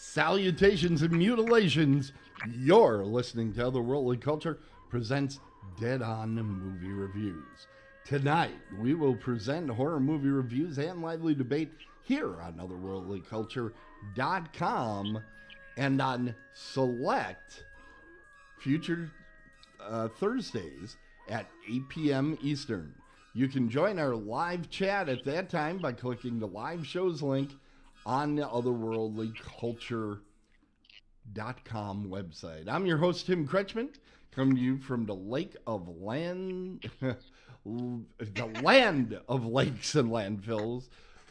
Salutations and mutilations. You're listening to Otherworldly Culture presents Dead On Movie Reviews. Tonight, we will present horror movie reviews and lively debate here on otherworldlyculture.com and on select future Thursdays at 8 p.m. Eastern. You can join our live chat at that time by clicking the live shows link on the otherworldlyculture.com website. I'm your host, Tim Kretschmann, coming to you from the lake of land, the land of lakes and landfills,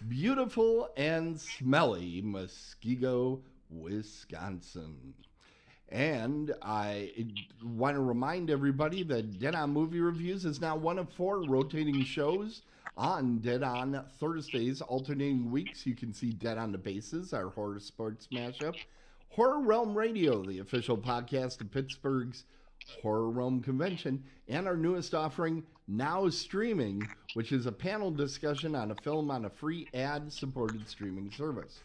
beautiful and smelly Muskego, Wisconsin. And I want to remind everybody that Dead On Movie Reviews is now one of 4 rotating shows on Dead On Thursdays, alternating weeks. You can see Dead On the Bases, our horror sports mashup, Horror Realm Radio, the official podcast of Pittsburgh's Horror Realm Convention, and our newest offering, Now Streaming, which is a panel discussion on a film on a free ad-supported streaming service.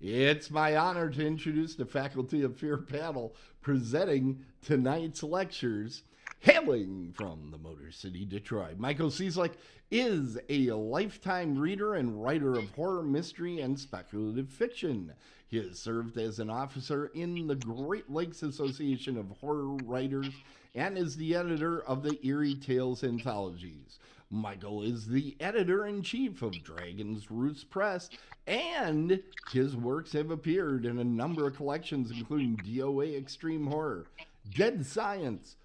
It's my honor to introduce the Faculty of Fear panel presenting tonight's lectures. Hailing from the Motor City, Detroit, Michael Cieslak is a lifetime reader and writer of horror, mystery, and speculative fiction. He has served as an officer in the Great Lakes Association of Horror Writers and is the editor of the Eerie Tales anthologies. Michael is the editor-in-chief of Dragon's Roost Press, and his works have appeared in a number of collections, including DOA Extreme Horror, Dead Science,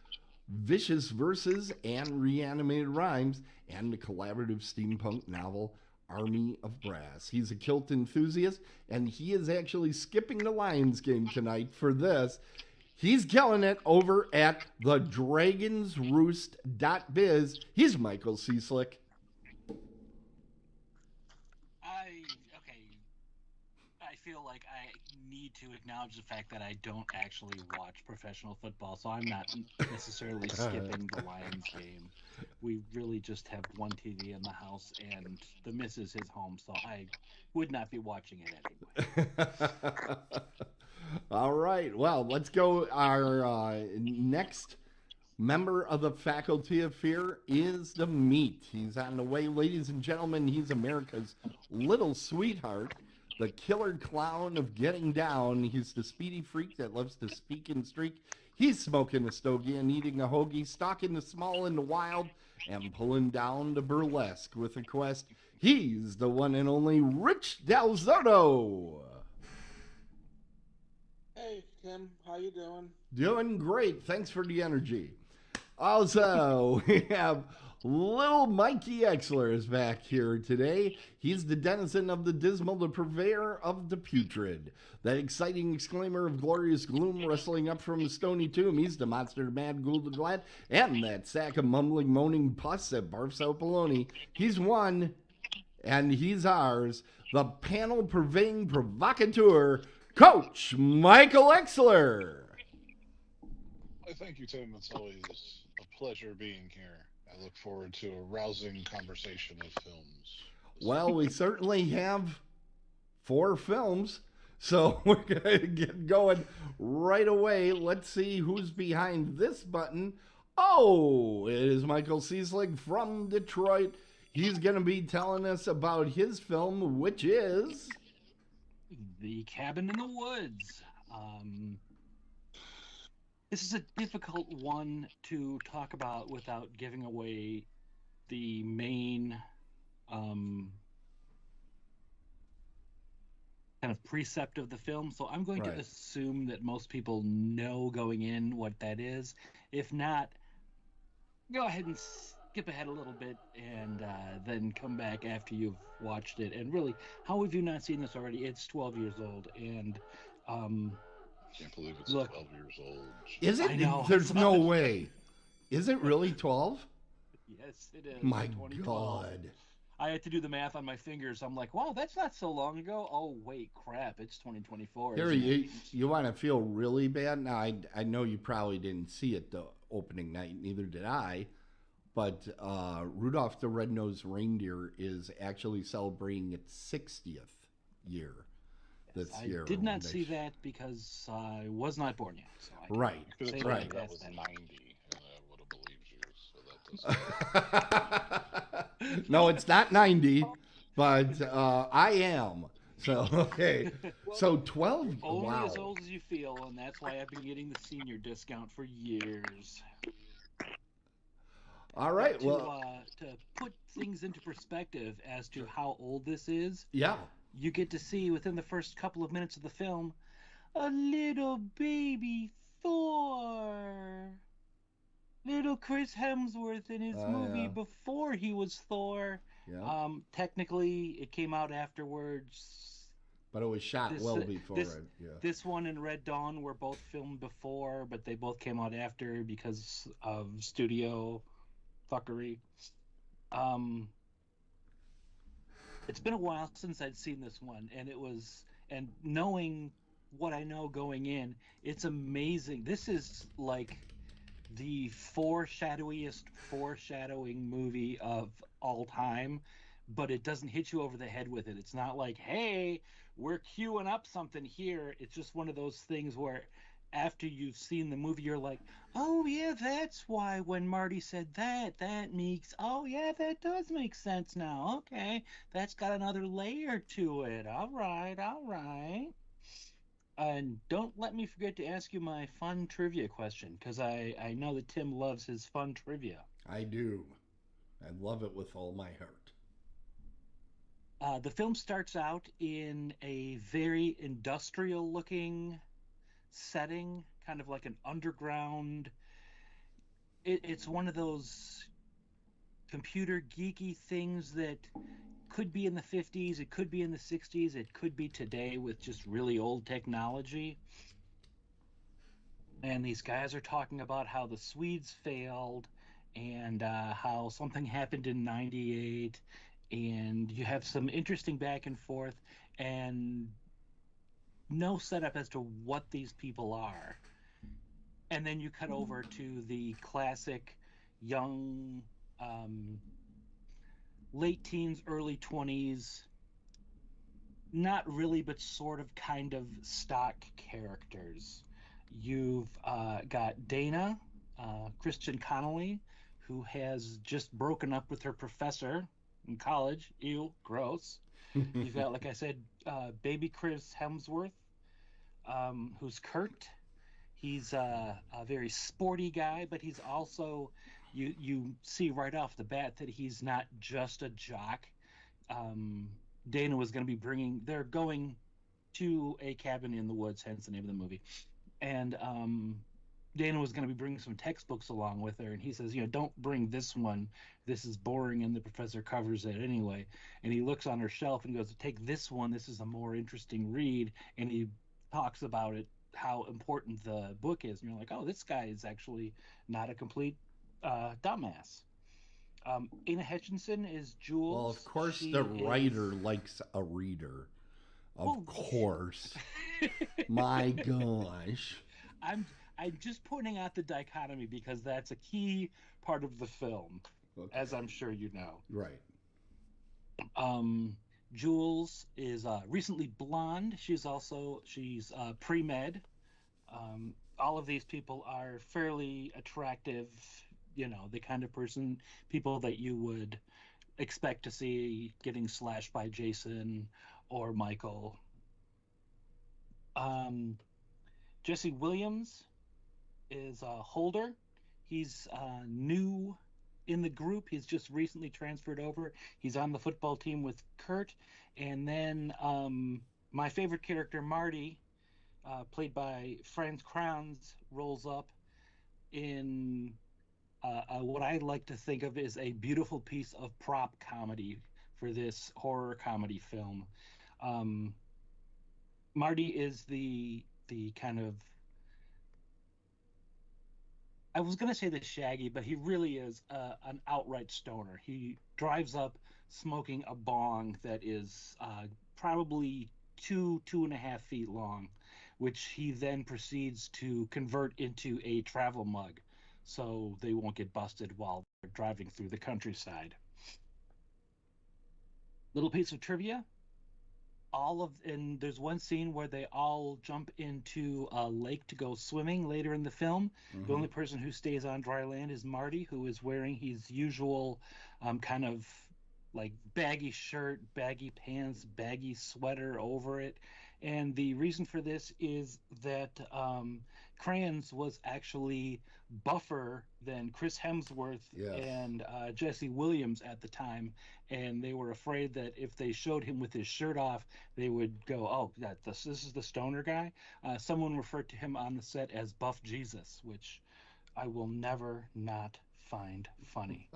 Vicious Verses, and Reanimated Rhymes, and the collaborative steampunk novel Army of Brass. He's a kilt enthusiast, and he is actually skipping the Lions game tonight for this. He's killing it over at thedragonsroost.biz. He's Michael Cieslak. I feel like I need to acknowledge the fact that I don't actually watch professional football, so I'm not necessarily skipping the Lions game. We really just have one TV in the house, and the missus is home, so I would not be watching it anyway. All right. Well, let's go. Our next member of the Faculty of Fear is the Meat. He's on the way, ladies and gentlemen. He's America's little sweetheart, the killer clown of getting down. He's the speedy freak that loves to speak and streak. He's smoking a stogie and eating a hoagie, stalking the small and the wild, and pulling down the burlesque with a quest. He's the one and only Rich Del Zotto. Hey, Tim. How you doing? Doing great. Thanks for the energy. Also, we have little Mikey Exler is back here today. He's the denizen of the dismal, the purveyor of the putrid. That exciting exclaimer of glorious gloom wrestling up from a stony tomb. He's the monster mad ghoul the glad, and that sack of mumbling, moaning pus that barfs out baloney. He's one, and he's ours, the panel purveying provocateur, Coach Michael Exler. Thank you, Tim. It's always a pleasure being here. I look forward to a rousing conversation of films. Well, we certainly have 4 films, so we're going to get going right away. Let's see who's behind this button. Oh, it is Michael Cieslak from Detroit. He's going to be telling us about his film, which is The Cabin in the Woods. This is a difficult one to talk about without giving away the main kind of precept of the film. So I'm going to assume that most people know going in what that is. If not, go ahead and skip ahead a little bit and then come back after you've watched it. And really, how have you not seen this already? It's 12 years old, and Can't believe it's look, 12 years old. Is it? I know. There's no way. Is it really 12? Yes, it is. My 2012. God. I had to do the math on my fingers. I'm like, wow, that's not so long ago. Oh, wait, crap. It's 2024. Here, you want to feel really bad? Now, I know you probably didn't see it the opening night, neither did I. But Rudolph the Red-Nosed Reindeer is actually celebrating its 60th year. this I year. did when not they see that because I was not born yet. So I Right. Could have say told Right. me that was that. 90, and I would have believed you. So that doesn't. No, it's not 90, but I am. So, okay. So 12. Only Wow. as old as you feel, and that's why I've been getting the senior discount for years. All right. To, Well, to put things into perspective as to how old this is, yeah. you get to see within the first couple of minutes of the film a little baby Thor. Little Chris Hemsworth in his movie Yeah. before he was Thor. Yeah. Technically, it came out afterwards. But it was shot well before this, it. Yeah. This one and Red Dawn were both filmed before, but they both came out after because of studio fuckery. It's been a while since I'd seen this one, and knowing what I know going in, it's amazing. This is like the foreshadowing movie of all time, but it doesn't hit you over the head with it. It's not like, hey, we're queuing up something here. It's just one of those things where after you've seen the movie, you're like, oh yeah, that's why when Marty said that makes, oh yeah, that does make sense now. Okay, that's got another layer to it. All right. And don't let me forget to ask you my fun trivia question, because I know that Tim loves his fun trivia. I do. I love it with all my heart. The film starts out in a very industrial-looking setting, kind of like an underground. It's one of those computer geeky things that could be in the 50s, it could be in the 60s, it could be today with just really old technology. And these guys are talking about how the Swedes failed and how something happened in 98. And you have some interesting back and forth and no setup as to what these people are. And then you cut over to the classic young, late teens, early 20s, not really, but sort of kind of stock characters. You've got Dana, Christian Connolly, who has just broken up with her professor in college. Ew, gross. You've got, like I said, baby Chris Hemsworth, who's Kurt. He's a very sporty guy, but he's also, you see right off the bat that he's not just a jock. Dana was going to be they're going to a cabin in the woods, hence the name of the movie. And Dana was going to be bringing some textbooks along with her, and he says, don't bring this one. This is boring, and the professor covers it anyway. And he looks on her shelf and goes, take this one. This is a more interesting read. And he talks about it, how important the book is. And you're like, oh, this guy is actually not a complete dumbass. Anna Hutchinson is Jules. Well, of course, the writer likes a reader. Of course. My gosh. I'm just pointing out the dichotomy because that's a key part of the film, as I'm sure you know. Right. Jules is recently blonde. She's pre-med. All of these people are fairly attractive, the kind of people that you would expect to see getting slashed by Jason or Michael. Jesse Williams is Holder. He's new in the group. He's just recently transferred over. He's on the football team with Kurt. And then my favorite character, Marty, played by Franz Kranz, rolls up in what I like to think of as a beautiful piece of prop comedy for this horror comedy film. Marty is the kind of, I was going to say the Shaggy, but he really is an outright stoner. He drives up smoking a bong that is probably 2.5 feet long, which he then proceeds to convert into a travel mug so they won't get busted while they're driving through the countryside. Little piece of trivia. and there's one scene where they all jump into a lake to go swimming later in the film. Mm-hmm. The only person who stays on dry land is Marty, who is wearing his usual kind of like baggy shirt, baggy pants, baggy sweater over it. And the reason for this is that Kranz was actually buffer than Chris Hemsworth Yes. and Jesse Williams at the time, and they were afraid that if they showed him with his shirt off, they would go, "Oh, this is the stoner guy." Someone referred to him on the set as Buff Jesus, which I will never not find funny.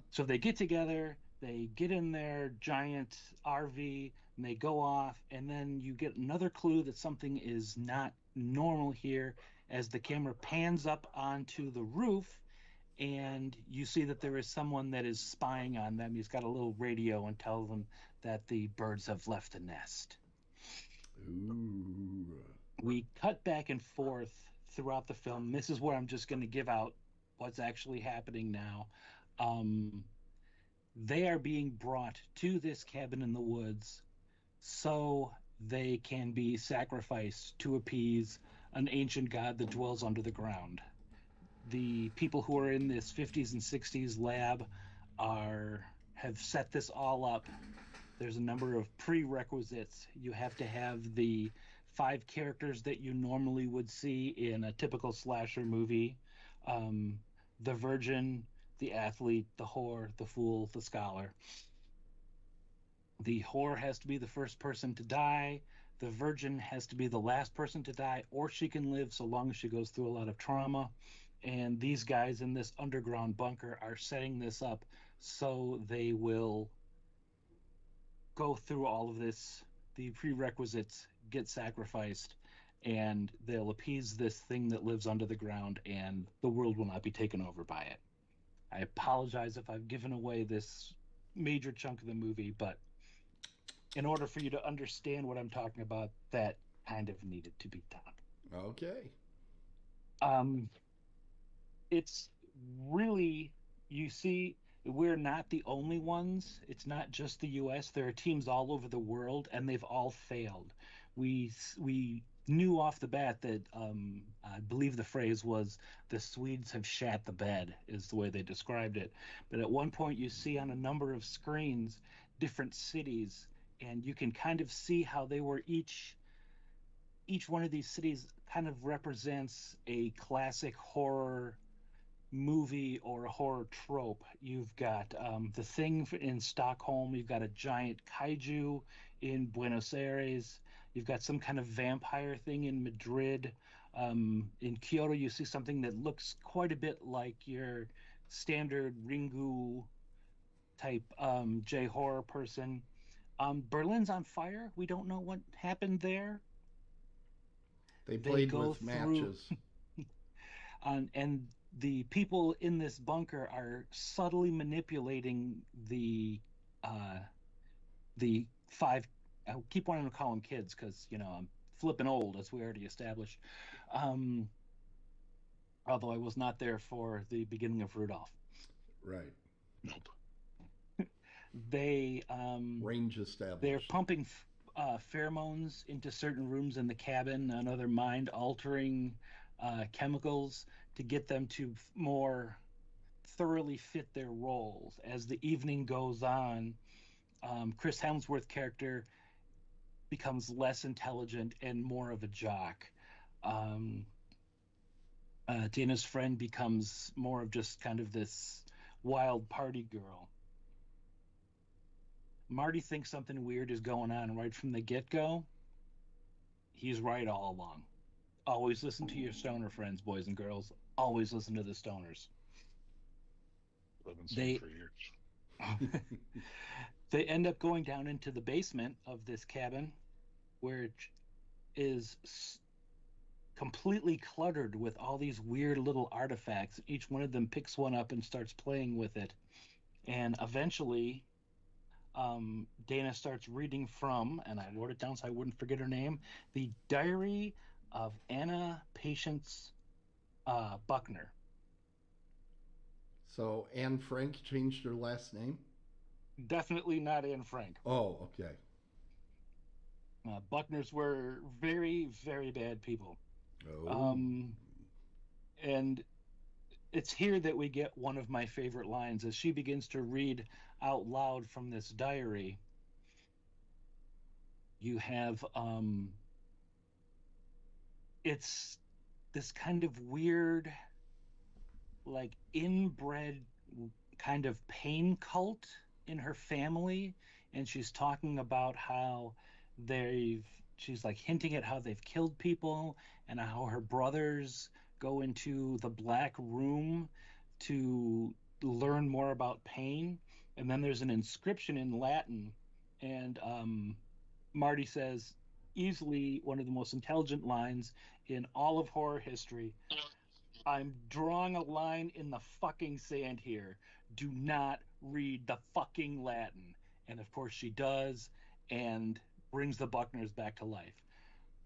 So they get together, they get in their giant RV, and they go off, and then you get another clue that something is not normal here as the camera pans up onto the roof, and you see that there is someone that is spying on them. He's got a little radio and tells them that the birds have left the nest. Ooh. We cut back and forth throughout the film. This is where I'm just going to give out what's actually happening now. They are being brought to this cabin in the woods so they can be sacrificed to appease an ancient god that dwells under the ground. The people who are in this 50s and 60s lab have set this all up. There's a number of prerequisites. You have to have the 5 characters that you normally would see in a typical slasher movie. The virgin, the athlete, the whore, the fool, the scholar. The whore has to be the first person to die. The virgin has to be the last person to die, or she can live so long as she goes through a lot of trauma. And these guys in this underground bunker are setting this up so they will go through all of this, the prerequisites, get sacrificed, and they'll appease this thing that lives under the ground, and the world will not be taken over by it. I apologize if I've given away this major chunk of the movie, but in order for you to understand what I'm talking about, that kind of needed to be done. Okay. It's really, you see, we're not the only ones. It's not just the U.S. There are teams all over the world, and they've all failed. We knew off the bat that I believe the phrase was the Swedes have shat the bed, is the way they described it. But at one point you see on a number of screens different cities, and you can kind of see how they were each one of these cities kind of represents a classic horror movie or a horror trope. You've got the Thing in Stockholm, you've got a giant kaiju in Buenos Aires, you've got some kind of vampire thing in Madrid. In Kyoto, you see something that looks quite a bit like your standard Ringu type J-horror person. Berlin's on fire. We don't know what happened there. They played with matches. And the people in this bunker are subtly manipulating the 5. I keep wanting to call them kids because, I'm flipping old, as we already established. Although I was not there for the beginning of Rudolph. Right. Nope. They range established. They're pumping pheromones into certain rooms in the cabin and other mind-altering chemicals to get them to more thoroughly fit their roles. As the evening goes on, Chris Hemsworth's character becomes less intelligent and more of a jock. Dana's friend becomes more of just kind of this wild party girl. Marty thinks something weird is going on right from the get-go. He's right all along. Always listen to your stoner friends, boys and girls. Always listen to the stoners. I've been saying for years. They end up going down into the basement of this cabin, where it is completely cluttered with all these weird little artifacts. Each one of them picks one up and starts playing with it. And eventually, Dana starts reading from, and I wrote it down so I wouldn't forget her name, the Diary of Anna Patience Buckner. So Anne Frank changed her last name? Definitely not Anne Frank. Oh, okay. Buckners were very, very bad people. Oh. Um, and it's here that we get one of my favorite lines as she begins to read out loud from this diary. You have it's this kind of weird, like inbred kind of pain cult in her family, and she's talking about how they've she's like hinting at how they've killed people and how her brothers go into the black room to learn more about pain. And then there's an inscription in Latin, and Marty says easily one of the most intelligent lines in all of horror history. I'm drawing a line in the fucking sand here. Do not read the fucking Latin. And of course she does, and brings the Buckners back to life.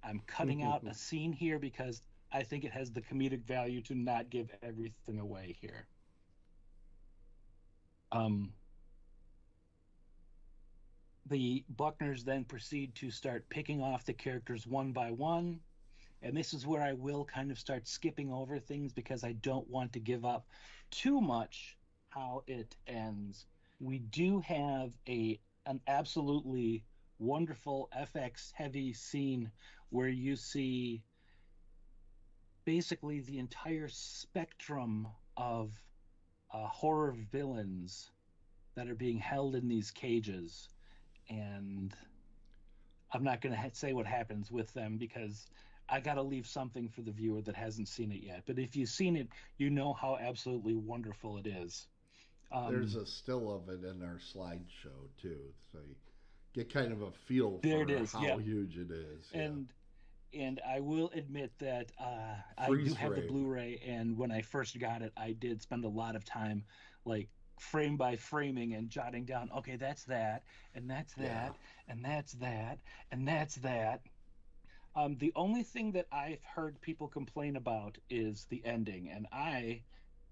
I'm cutting out a scene here because I think it has the comedic value to not give everything away here. The Buckners then proceed to start picking off the characters one by one. And this is where I will kind of start skipping over things because I don't want to give up too much how it ends. We do have an absolutely wonderful FX heavy scene where you see basically the entire spectrum of horror villains that are being held in these cages. And I'm not going to say what happens with them because I got to leave something for the viewer that hasn't seen it yet. But if you've seen it, you know how absolutely wonderful it is. There's a still of it in our slideshow too, so you get kind of a feel there for it is, how yeah. huge it is. And I will admit that I do have the Blu-ray, and when I first got it, I did spend a lot of time like frame by framing and jotting down, okay, that's that, and that's that, and that's that, and that's that. The only thing that I've heard people complain about is the ending, and I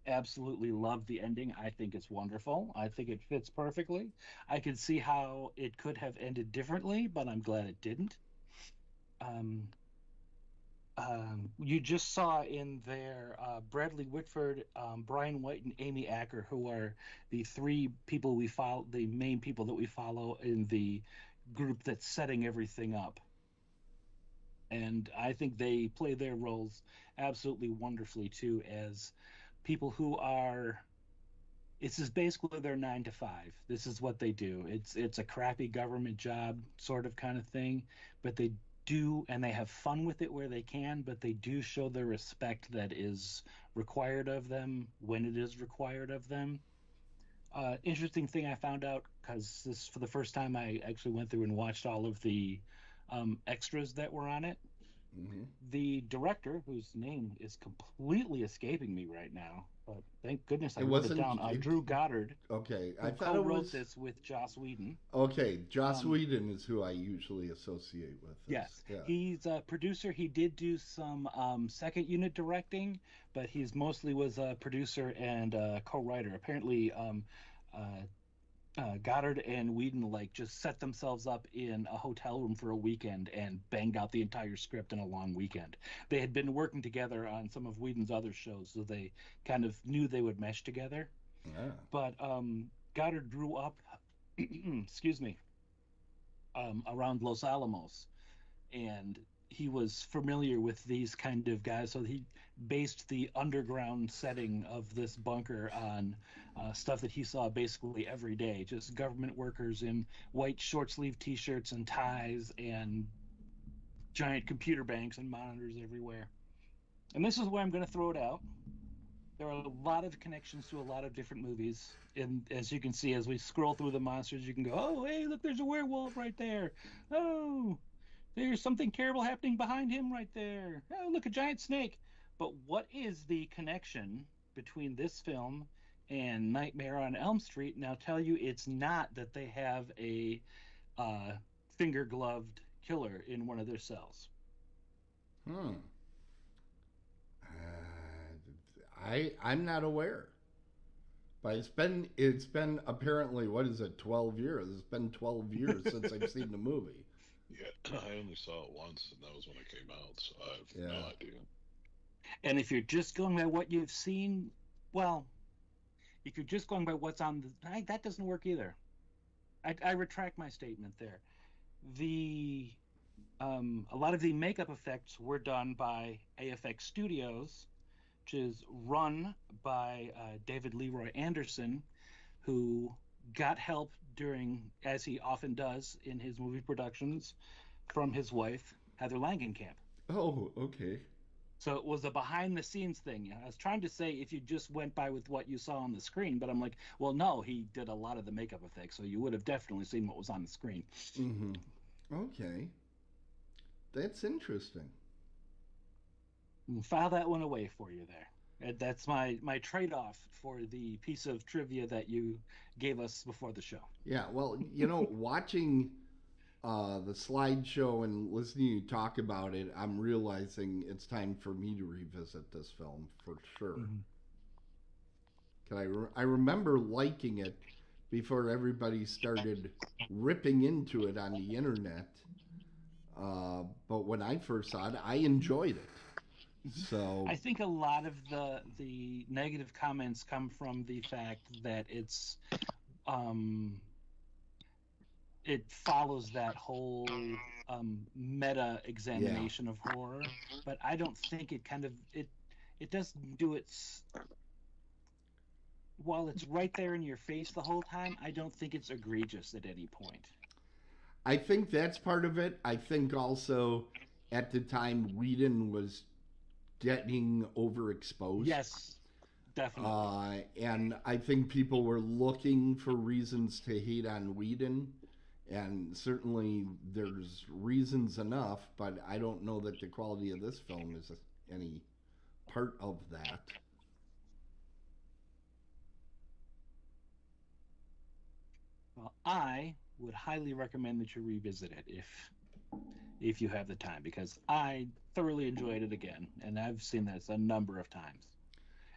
absolutely love the ending. I think it's wonderful. I think it fits perfectly. I can see how it could have ended differently, but I'm glad it didn't. You just saw in there Bradley Whitford, Brian White, and Amy Acker, who are the three people we follow, the main people that we follow in the group that's setting everything up. And I think they play their roles absolutely wonderfully too, as people who are. This is basically their 9 to 5. This is what they do. It's a crappy government job sort of kind of thing, but they do, and they have fun with it where they can, but they do show the respect that is required of them when it is required of them. Interesting thing I found out, because this for the first time I actually went through and watched all of the extras that were on it. Mm-hmm. The director, whose name is completely escaping me right now, but thank goodness I wrote it down. Drew Goddard. Okay, I thought it was this with Joss Whedon. Okay, Joss Whedon is who I usually associate with this. Yes, yeah. He's a producer. He did do some second unit directing, but he's mostly was a producer and co-writer. Apparently, Goddard and Whedon like just set themselves up in a hotel room for a weekend and banged out the entire script in a long weekend. They had been working together on some of Whedon's other shows, so they kind of knew they would mesh together. Yeah. But Goddard grew up, excuse me, around Los Alamos, and he was familiar with these kind of guys, so he based the underground setting of this bunker on stuff that he saw basically every day, just government workers in white short sleeve t-shirts and ties and giant computer banks and monitors everywhere. And this is where I'm going to throw it out. There are a lot of connections to a lot of different movies, and as you can see, as we scroll through the monsters, you can go, oh, hey, look, there's a werewolf right there. Oh, there's something terrible happening behind him right there. Oh, look, a giant snake. But what is the connection between this film and Nightmare on Elm Street? And I'll tell you, it's not that they have a finger-gloved killer in one of their cells. I'm not aware. But it's been apparently, what is it, 12 years? It's been 12 years since I've seen the movie. Yeah, I only saw it once, and that was when it came out, so I have no idea. And if you're just going by what you've seen, well, if you're just going by what's on that doesn't work either. I retract my statement there. The a lot of the makeup effects were done by AFX Studios, which is run by David Leroy Anderson, who got help during, as he often does in his movie productions, from his wife, Heather Langenkamp. Oh, okay. So it was a behind the scenes thing. I was trying to say if you just went by with what you saw on the screen, but I'm like, well, no, he did a lot of the makeup effects, so you would have definitely seen what was on the screen. Mm-hmm. Okay. That's interesting. File that one away for you there. That's my trade-off for the piece of trivia that you gave us before the show. Yeah, well, watching the slideshow and listening to you talk about it, I'm realizing it's time for me to revisit this film for sure. I remember liking it before everybody started ripping into it on the internet. But when I first saw it, I enjoyed it. So I think a lot of the negative comments come from the fact that it follows that whole meta examination of horror, but I don't think it doesn't do it. While it's right there in your face the whole time, I don't think it's egregious at any point. I think that's part of it. I think also at the time Whedon was getting overexposed. Yes, definitely. And I think people were looking for reasons to hate on Whedon. And certainly there's reasons enough, but I don't know that the quality of this film is any part of that. Well, I would highly recommend that you revisit it if you have the time, because I thoroughly enjoyed it again, and I've seen this a number of times.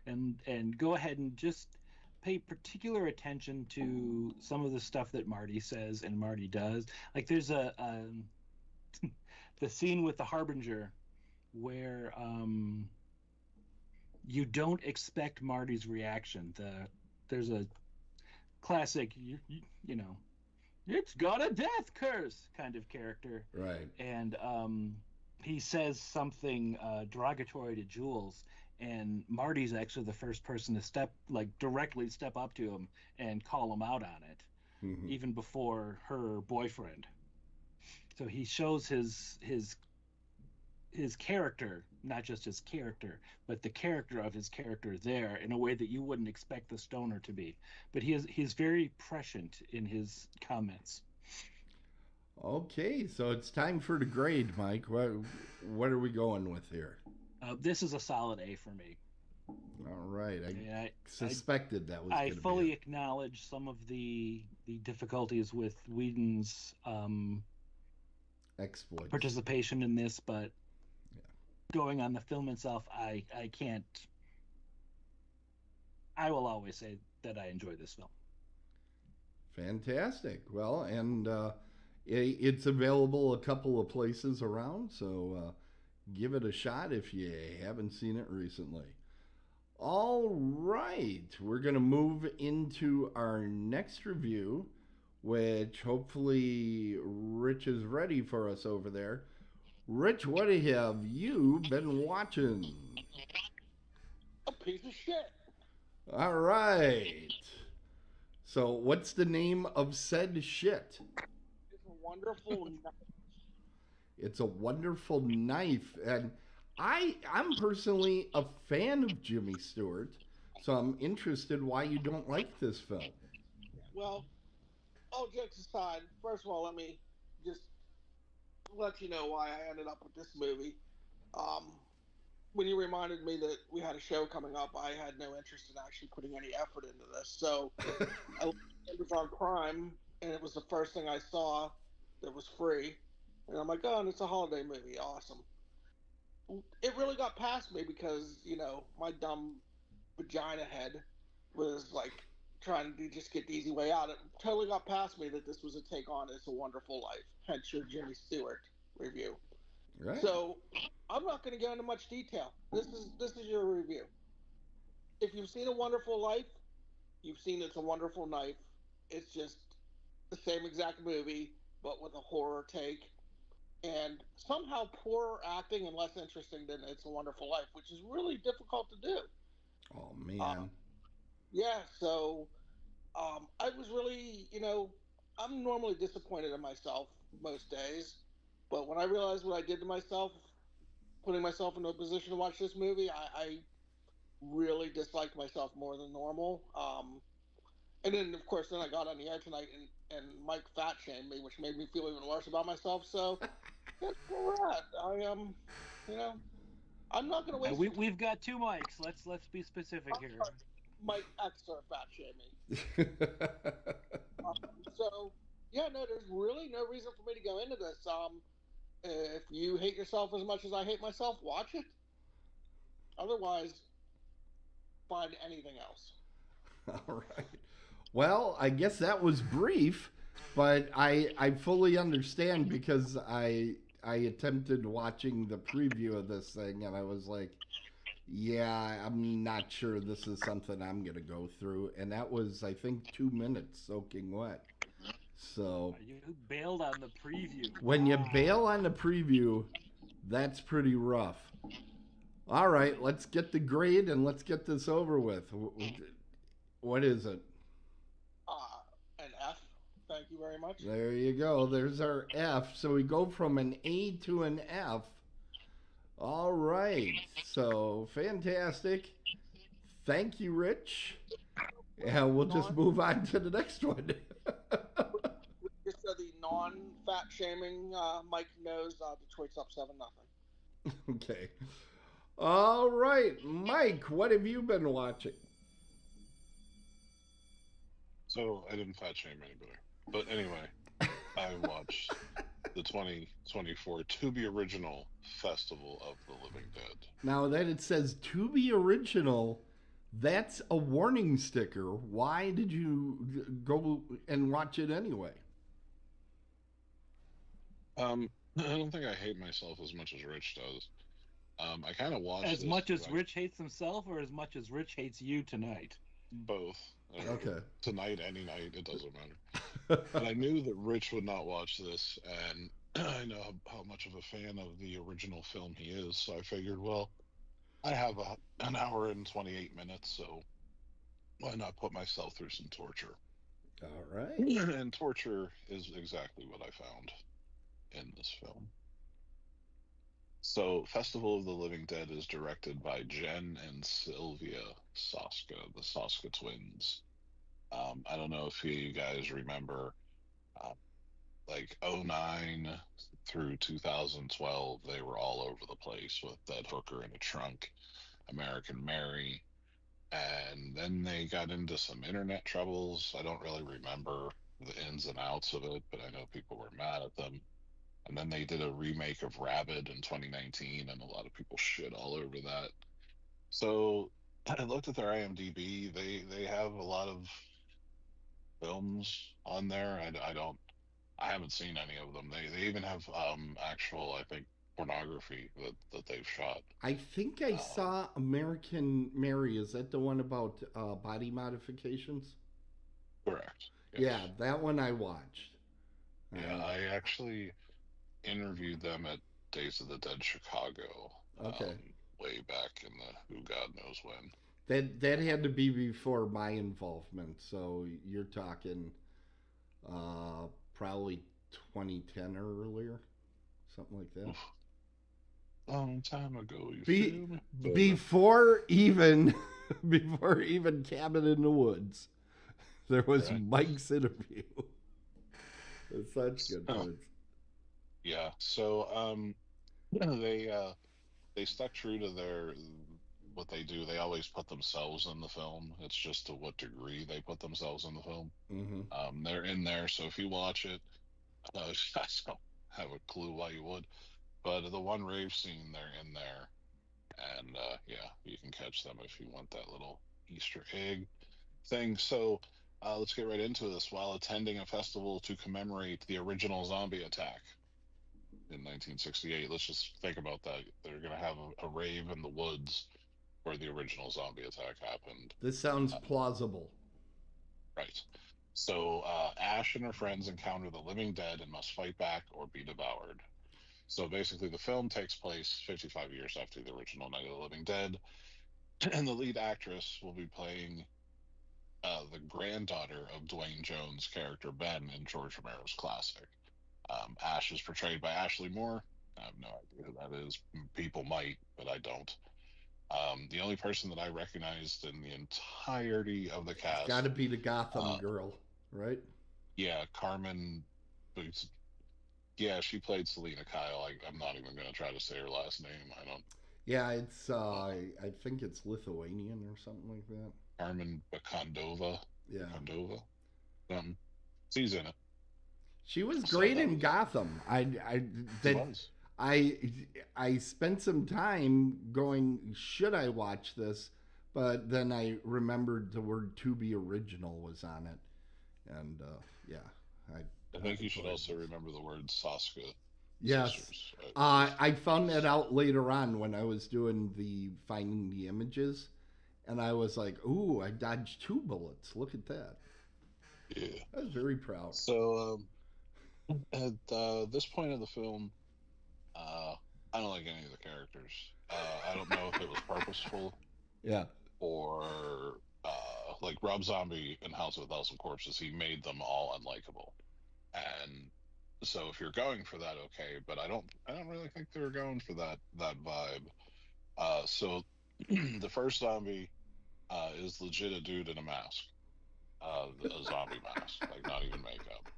And go ahead and just pay particular attention to some of the stuff that Marty says and Marty does. Like there's the scene with the Harbinger where you don't expect Marty's reaction. There's a classic, you know, it's got a death curse kind of character, right? And he says something derogatory to Jules, and Marty's actually the first person to directly step up to him and call him out on it, even before her boyfriend. So he shows his character, not just his character, but the character of his character there in a way that you wouldn't expect the stoner to be. But he's very prescient in his comments. Okay, so it's time for the grade, Mike. What are we going with here? This is a solid A for me. All right, I suspected that was. I fully acknowledge some of the difficulties with Whedon's exploits participation in this, but going on the film itself, I can't. I will always say that I enjoy this film. Fantastic. Well, and it's available a couple of places around, so give it a shot if you haven't seen it recently. All right, we're going to move into our next review, which hopefully Rich is ready for us over there. Rich, what have you been watching? A piece of shit. All right. So, what's the name of said shit? It's a wonderful knife. It's a wonderful knife, and I'm personally a fan of Jimmy Stewart, so I'm interested why you don't like this film. Well, all jokes aside, first of all, let me just let you know why I ended up with this movie. When you reminded me that we had a show coming up, I had no interest in actually putting any effort into this. So it was on Prime, and it was the first thing I saw that was free. And I'm like, oh, and it's a holiday movie. Awesome. It really got past me because, my dumb vagina head was like trying to just get the easy way out. It totally got past me that this was a take on It's a Wonderful Life. hence your Jimmy Stewart review. Right. So I'm not going to go into much detail. This is your review. If you've seen A Wonderful Life, you've seen It's a Wonderful Knife. It's just the same exact movie, but with a horror take, and somehow poorer acting and less interesting than It's a Wonderful Life, which is really difficult to do. Oh Uh, man. yeah, so I was really, I'm normally disappointed in myself most days, but when I realized what I did to myself, putting myself into a position to watch this movie, I really disliked myself more than normal. And then, of course, then I got on the air tonight and Mike fat shamed me, which made me feel even worse about myself. So that's where we're at. You know, I'm not going to waste. We've got two mics. Let's be specific here. Mike Exler fat shamed me. So yeah, no, there's really no reason for me to go into this. If you hate yourself as much as I hate myself, watch it. Otherwise, find anything else. All right. Well, I guess that was brief, but I fully understand because I attempted watching the preview of this thing and I was like, yeah, I'm not sure this is something I'm gonna go through. And that was, I think, 2 minutes soaking wet. So you bailed on the preview. when you bail on the preview, that's pretty rough. All right, let's get the grade and let's get this over with. What is it? An F. Thank you very much. There you go. There's our F. So we go from an A to an F. All right. So fantastic. Thank you, Rich. And we'll just move on to the next one. Just so the non-fat shaming Mike knows, Detroit's up 7-0. Okay. All right, Mike. What have you been watching? So I didn't fat shame anybody. But anyway, I watched the 2024 Tubi Original Festival of the Living Dead. Now that it says Tubi Original, that's a warning sticker. Why did you go and watch it anyway? I don't think I hate myself as much as Rich does. I kind of watched as this much as Rich hates himself, or as much as Rich hates you tonight. both. Okay. Tonight, any night, it doesn't matter. But I knew that Rich would not watch this, and I know how much of a fan of the original film he is. So I figured, well, I have an hour and 28 minutes, so why not put myself through some torture? All right. And torture is exactly what I found in this film. So, Festival of the Living Dead is directed by Jen and Sylvia Soska, the Soska Twins. I don't know if you guys remember, like 09 through 2012, they were all over the place with Dead Hooker in a Trunk, American Mary, and then they got into some internet troubles. I don't really remember the ins and outs of it, but I know people were mad at them. And then they did a remake of Rabid in 2019, and a lot of people shit all over that. So I looked at their IMDb. They have a lot of films on there. I haven't seen any of them. They even have actual, I think, pornography that they've shot. I think I saw American Mary. Is that the one about body modifications? Correct. Yes. Yeah, that one I watched. Yeah, I actually interviewed them at Days of the Dead Chicago. Okay. Way back in the who God knows when. That had to be before my involvement. So you're talking probably 2010 or earlier, something like that. Long time ago, before even Cabin in the Woods, there was Mike's interview. It's such good points. Yeah, so they stuck true to what they do. They always put themselves in the film. It's just to what degree they put themselves in the film. Mm-hmm. They're in there, so if you watch it, I don't have a clue why you would. But the one rave scene, they're in there, and yeah, you can catch them if you want that little Easter egg thing. So let's get right into this. While attending a festival to commemorate the original zombie attack in 1968, let's just think about that. They're going to have a rave in the woods where the original zombie attack happened. This sounds plausible. Right. So Ash and her friends encounter the living dead and must fight back or be devoured. So basically, the film takes place 55 years after the original Night of the Living Dead, and the lead actress will be playing the granddaughter of Dwayne Jones' character Ben in George Romero's classic. Ash is portrayed by Ashley Moore. I have no idea who that is. People might, but I don't. The only person that I recognized in the entirety of the cast... It's got to be the Gotham girl, right? Yeah, Carmen... Yeah, she played Selena Kyle. I'm not even going to try to say her last name. I don't... Yeah, it's... I think it's Lithuanian or something like that. Carmen Bakandova. Yeah. Bakandova. She's in it. She was great in Gotham. I spent some time going, should I watch this? But then I remembered the word Tubi original was on it. And, yeah. I think you should also remember the word Soska. Yes. Sisters. I found that out later on when I was doing the finding the images. And I was like, ooh, I dodged 2 bullets. Look at that. Yeah. I was very proud. So, at this point of the film, I don't like any of the characters. I don't know if it was purposeful. Yeah. Or, like Rob Zombie in House of a Thousand Corpses, he made them all unlikable. And so if you're going for that, okay, but I don't really think they were going for that vibe. So the first zombie is legit a dude in a mask. A zombie mask, like not even makeup.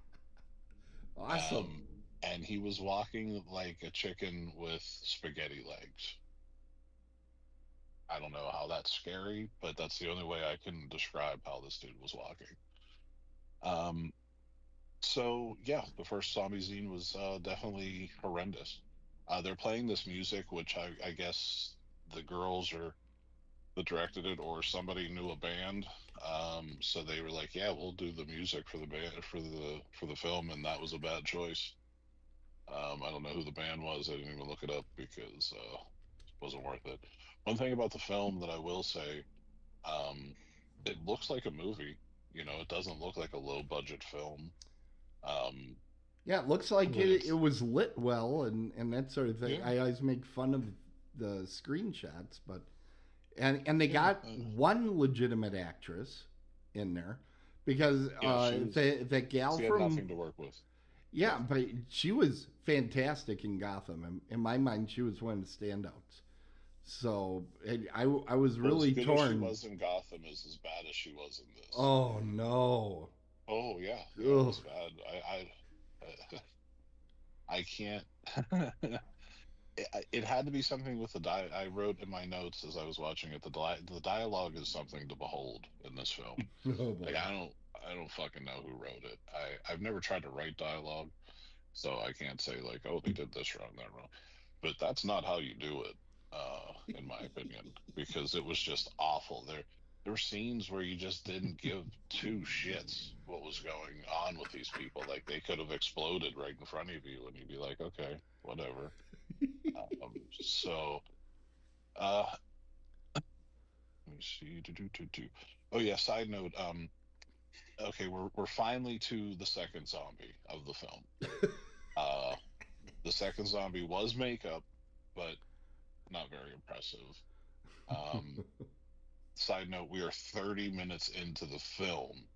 Awesome. And he was walking like a chicken with spaghetti legs. I don't know how that's scary, but that's the only way I can describe how this dude was walking. So yeah, the first zombie scene was definitely horrendous. They're playing this music, which I guess the girls or that directed it or somebody knew a band. So they were like, yeah, we'll do the music for the band for the film, and that was a bad choice. I don't know who the band was. I didn't even look it up because it wasn't worth it. One thing about the film that I will say, it looks like a movie. You know, it doesn't look like a low budget film. Yeah, it looks like it was lit well and that sort of thing. Yeah. I always make fun of the screenshots, but and they got one legitimate actress in there because that gal she had from nothing to work with. Yeah, but she was fantastic in Gotham. In my mind, she was one of the standouts. So I was really as torn. As she was in Gotham is as bad as she was in this. Oh no. Oh yeah, it was bad. I can't. It had to be something with the dialogue. I wrote in my notes as I was watching it. The dialogue is something to behold in this film. Like I don't fucking know who wrote it. I've never tried to write dialogue, so I can't say like, oh, they did this wrong, that wrong. But that's not how you do it, in my opinion, because it was just awful. There were scenes where you just didn't give 2 shits what was going on with these people. Like they could have exploded right in front of you, and you'd be like, okay, whatever. Let me see. Oh yeah. Side note. Okay, we're finally to the second zombie of the film. The second zombie was makeup, but not very impressive. Side note, we are 30 minutes into the film,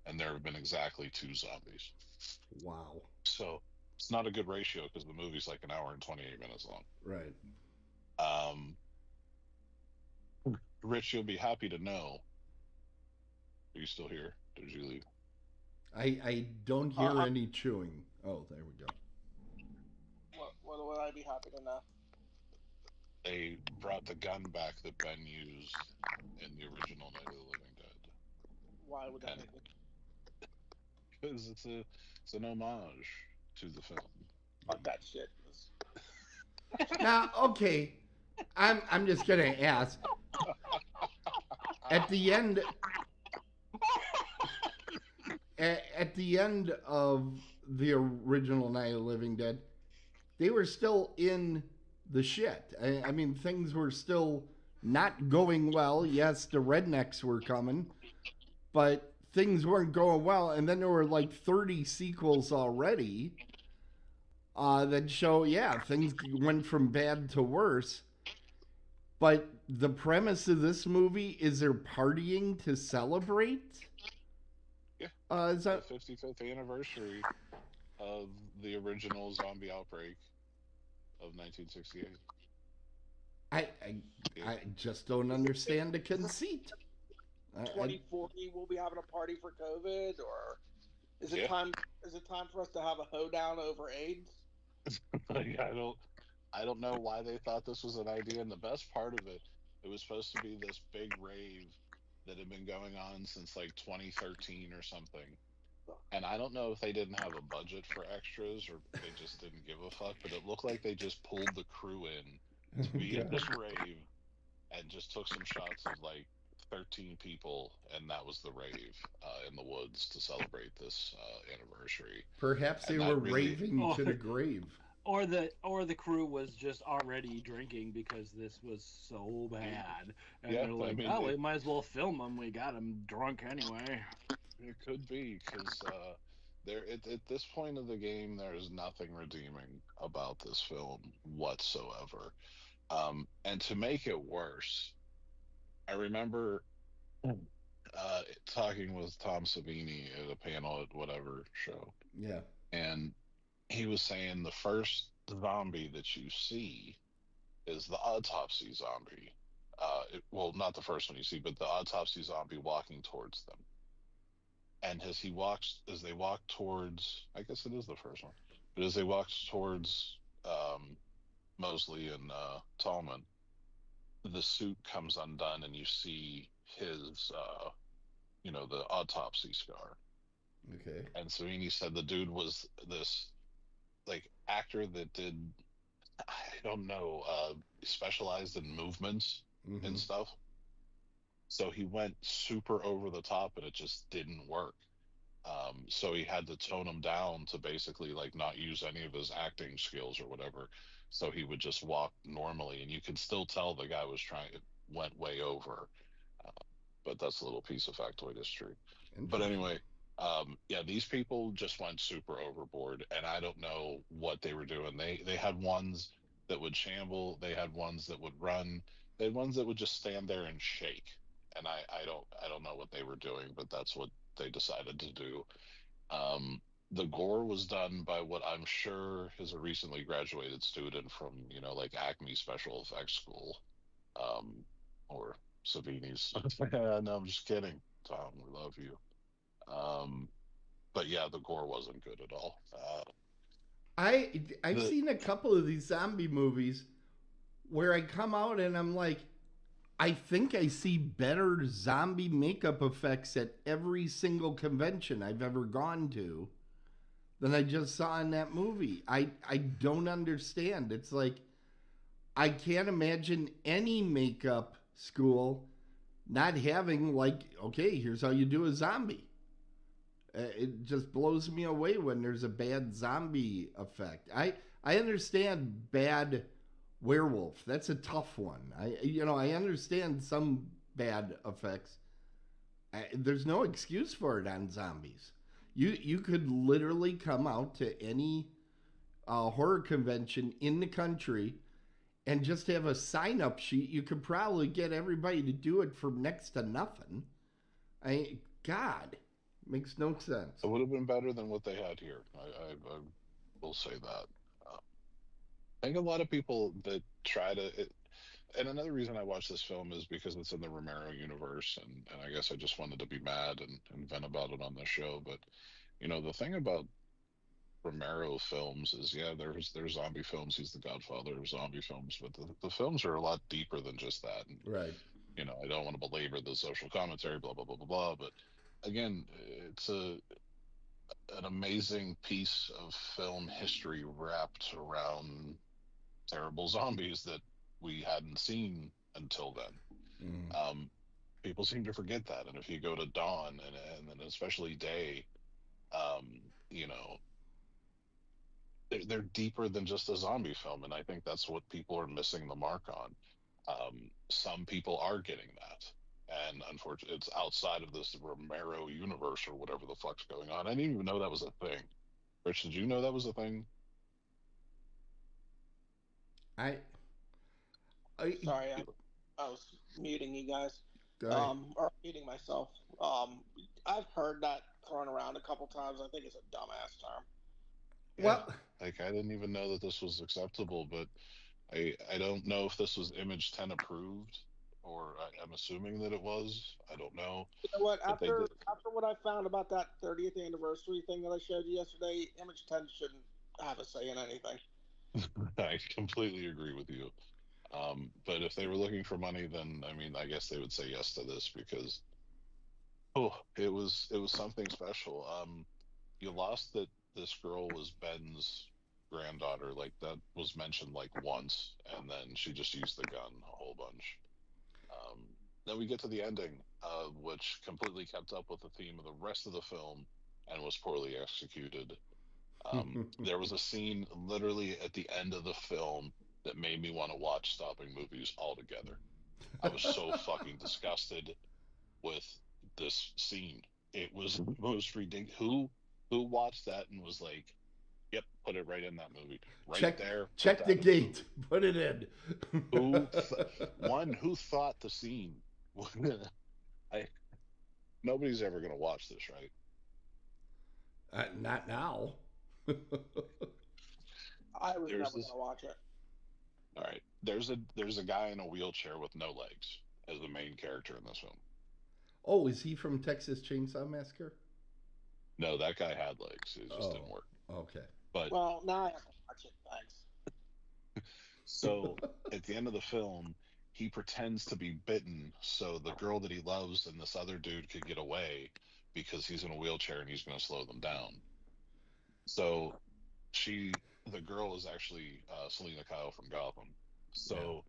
and there have been exactly 2 zombies. Wow. So it's not a good ratio because the movie's like an hour and 28 minutes long. Right. Rich, you'll be happy to know. Are you still here? Did you leave? I don't hear any chewing. Oh, there we go. What would I be happy to know? They brought the gun back that Ben used in the original Night of the Living Dead. Why would that? Because it's an homage to the film. Fuck that shit. Now, okay, I'm just gonna ask. At the end, at the end of the original Night of the Living Dead, they were still in the shit. I mean, things were still not going well. Yes, the rednecks were coming, but things weren't going well. And then there were like 30 sequels already that show, yeah, things went from bad to worse. But the premise of this movie is they're partying to celebrate. Yeah. Is that The 55th anniversary of the original zombie outbreak of 1968. I I just don't understand the conceit. 2040, we'll be having a party for COVID, or is it Yeah. time? Is it time for us to have a hoedown over AIDS? Like, I don't know why they thought this was an idea. And the best part of it, it was supposed to be this big rave that had been going on since like 2013 or something. And I don't know if they didn't have a budget for extras or they just didn't give a fuck, but it looked like they just pulled the crew in to be at this rave and just took some shots of like 13 people, and that was the rave in the woods to celebrate this anniversary. Perhaps they And were that really- raving to the grave. Or the crew was just already drinking because this was so bad, and Yeah, they're like, I mean, "Oh, we might as well film them. We got them drunk anyway." It could be because there at this point of the game, there is nothing redeeming about this film whatsoever. And to make it worse, I remember talking with Tom Savini at a panel at whatever show, Yeah. and he was saying the first zombie that you see is the autopsy zombie. Well, not the first one you see, but the autopsy zombie walking towards them. And as they walk towards, I guess it is the first one, but as they walk towards Mosley and Tallman, the suit comes undone, and you see his, the autopsy scar. Okay. And Savini said the dude was this like actor that did, I don't know, specialized in movements and stuff. So he went super over the top, and it just didn't work. So he had to tone him down to basically like not use any of his acting skills or whatever. So he would just walk normally, and you could still tell the guy was went way over. But that's a little piece of factoid history. But anyway, yeah, these people just went super overboard, and I don't know what they were doing. They had ones that would shamble. They had ones that would run. They had ones that would just stand there and shake. And I don't know what they were doing, but that's what they decided to do. The gore was done by what I'm sure is a recently graduated student from like Acme Special Effects School, or Savini's. No, I'm just kidding, Tom. We love you. But yeah, the gore wasn't good at all. I've seen a couple of these zombie movies where I come out and I'm like, I think I see better zombie makeup effects at every single convention I've ever gone to than I just saw in that movie. I don't understand. It's like, I can't imagine any makeup school not having like, okay, here's how you do a zombie. It just blows me away when there's a bad zombie effect. I understand bad werewolf. That's a tough one. I understand some bad effects. There's no excuse for it on zombies. You could literally come out to any horror convention in the country and just have a sign-up sheet. You could probably get everybody to do it for next to nothing. God, makes no sense. It would have been better than what they had here. I will say that. I think a lot of people that try to, and another reason I watched this film is because it's in the Romero universe, and I guess I just wanted to be mad and vent about it on the show. But the thing about Romero films is, yeah, there's zombie films. He's the godfather of zombie films, but the films are a lot deeper than just that. And, right. I don't want to belabor the social commentary, blah blah blah blah blah. But again, it's an amazing piece of film history wrapped around terrible zombies that we hadn't seen until then. People seem to forget that, and if you go to Dawn and then especially Day, You know, they're deeper than just a zombie film, and I think that's what people are missing the mark on. Some people are getting that, and unfortunately, it's outside of this Romero universe or whatever the fuck's going on. I didn't even know that was a thing. Rich, did you know that was a thing? I Sorry, I was muting you guys. Go ahead. Or muting myself. I've heard that thrown around a couple times. I think it's a dumbass term. Yeah, Well, like I didn't even know that this was acceptable, but I don't know if this was Image 10 approved, or I'm assuming that it was. I don't know. You know what? But they After did. what I found about that 30th anniversary thing that I showed you yesterday, Image 10 shouldn't have a say in anything. I completely agree with you. But if they were looking for money, then I mean, I guess they would say yes to this because it was something special. You lost that this girl was Ben's granddaughter, like that was mentioned like once, and then she just used the gun a whole bunch. Um, then we get to the ending, which completely kept up with the theme of the rest of the film and was poorly executed. There was a scene literally at the end of the film that made me want to watch stopping movies altogether. I was so fucking disgusted with this scene. It was the most ridiculous. Who watched that and was like, "Yep, put it right in that movie, right there." Check the gate. Put it in. Who thought the scene? I Nobody's ever gonna watch this, right? Not now. I was There's never this. gonna watch it. All right, there's a guy in a wheelchair with no legs as the main character in this film. Oh, is he from Texas Chainsaw Massacre? No, that guy had legs. It just didn't work. Okay. But Well, now I have to watch it. Thanks. so at the end of the film, he pretends to be bitten so the girl that he loves and this other dude could get away because he's in a wheelchair and he's going to slow them down. So the girl is actually Selena Kyle from Gotham. So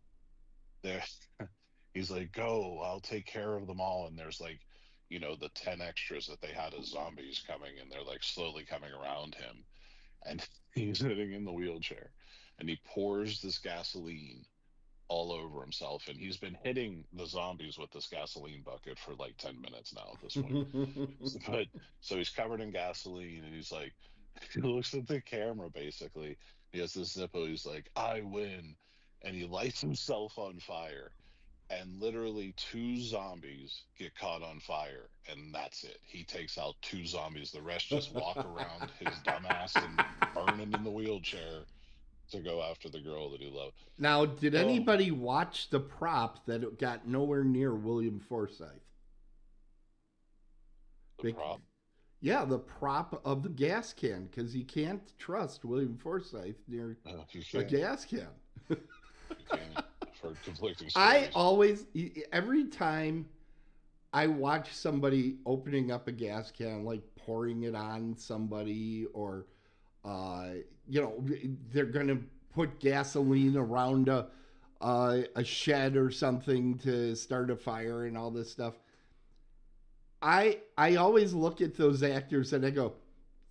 there, he's like, "Go, I'll take care of them all." And there's like, the 10 extras that they had as zombies coming, and they're like slowly coming around him, and he's sitting in the wheelchair, and he pours this gasoline all over himself, and he's been hitting the zombies with this gasoline bucket for like 10 minutes now at this point. But so he's covered in gasoline, and he's like, he looks at the camera basically. He has this Zippo. He's like, "I win," and he lights himself on fire. And literally 2 zombies get caught on fire, and that's it. He takes out 2 zombies. The rest just walk around his dumbass and burning in the wheelchair to go after the girl that he loved. Now, did anybody watch the prop that it got nowhere near William Forsythe? The prop? Yeah, the prop of the gas can, because you can't trust William Forsythe near a gas can. You can't. For conflicting stories. Every time I watch somebody opening up a gas can, like pouring it on somebody, or, they're going to put gasoline around a shed or something to start a fire and all this stuff. I always look at those actors and I go,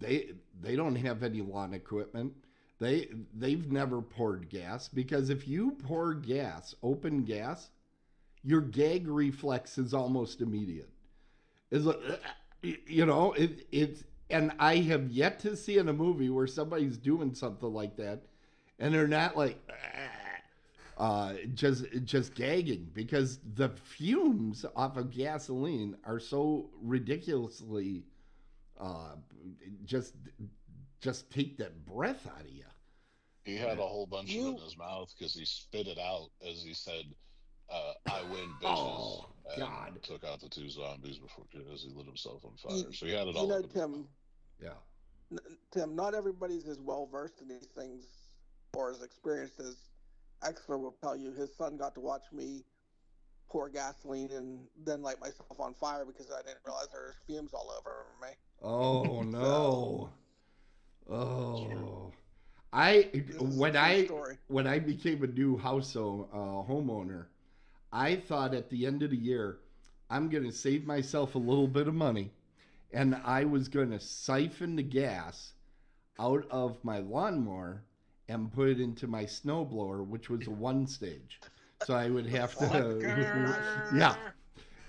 they don't have any lawn equipment. They've never poured gas, because if you pour gas, open gas, your gag reflex is almost immediate. It's like, it's and I have yet to see in a movie where somebody's doing something like that and they're not like just gagging, because the fumes off of gasoline are so ridiculously just take that breath out of you. He had a whole bunch of it in his mouth because he spit it out as he said, "I win, bitches." Oh, God. Took out the 2 zombies as he lit himself on fire. So he had it all. Tim. Yeah. Tim, not everybody's as well versed in these things or as experienced as Exler will tell you. His son got to watch me pour gasoline and then light myself on fire because I didn't realize there was fumes all over me. Oh no. Oh. When I became a new homeowner, I thought at the end of the year, I'm going to save myself a little bit of money, and I was going to siphon the gas out of my lawnmower and put it into my snowblower, which was a one stage. So I would have to,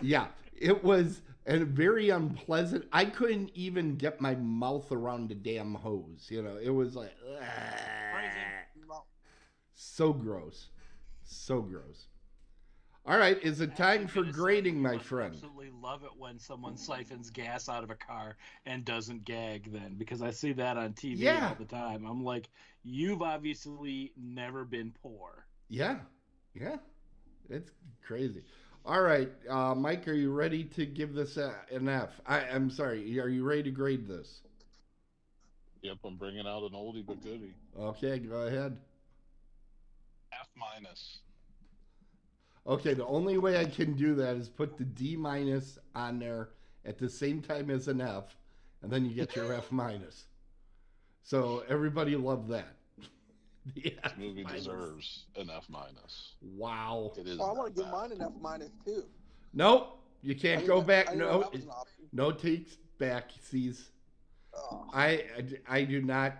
yeah. It was a very unpleasant. I couldn't even get my mouth around the damn hose. You know, it was like, so gross. So gross. All right, is it time for grading, my friend? I absolutely love it when someone siphons gas out of a car and doesn't gag then, because I see that on TV all the time. I'm like, you've obviously never been poor. Yeah. It's crazy. All right, Mike, are you ready to give this an F? I'm sorry, are you ready to grade this? Yep, I'm bringing out an oldie but goodie. Okay, go ahead. F minus. Okay, the only way I can do that is put the D minus on there at the same time as an F, and then you get your F minus. So everybody loved that. This movie deserves an F minus. Wow. It is. I want to give mine an F minus too. Nope, you can't go back. No, no takes back. Sees. Oh. I do not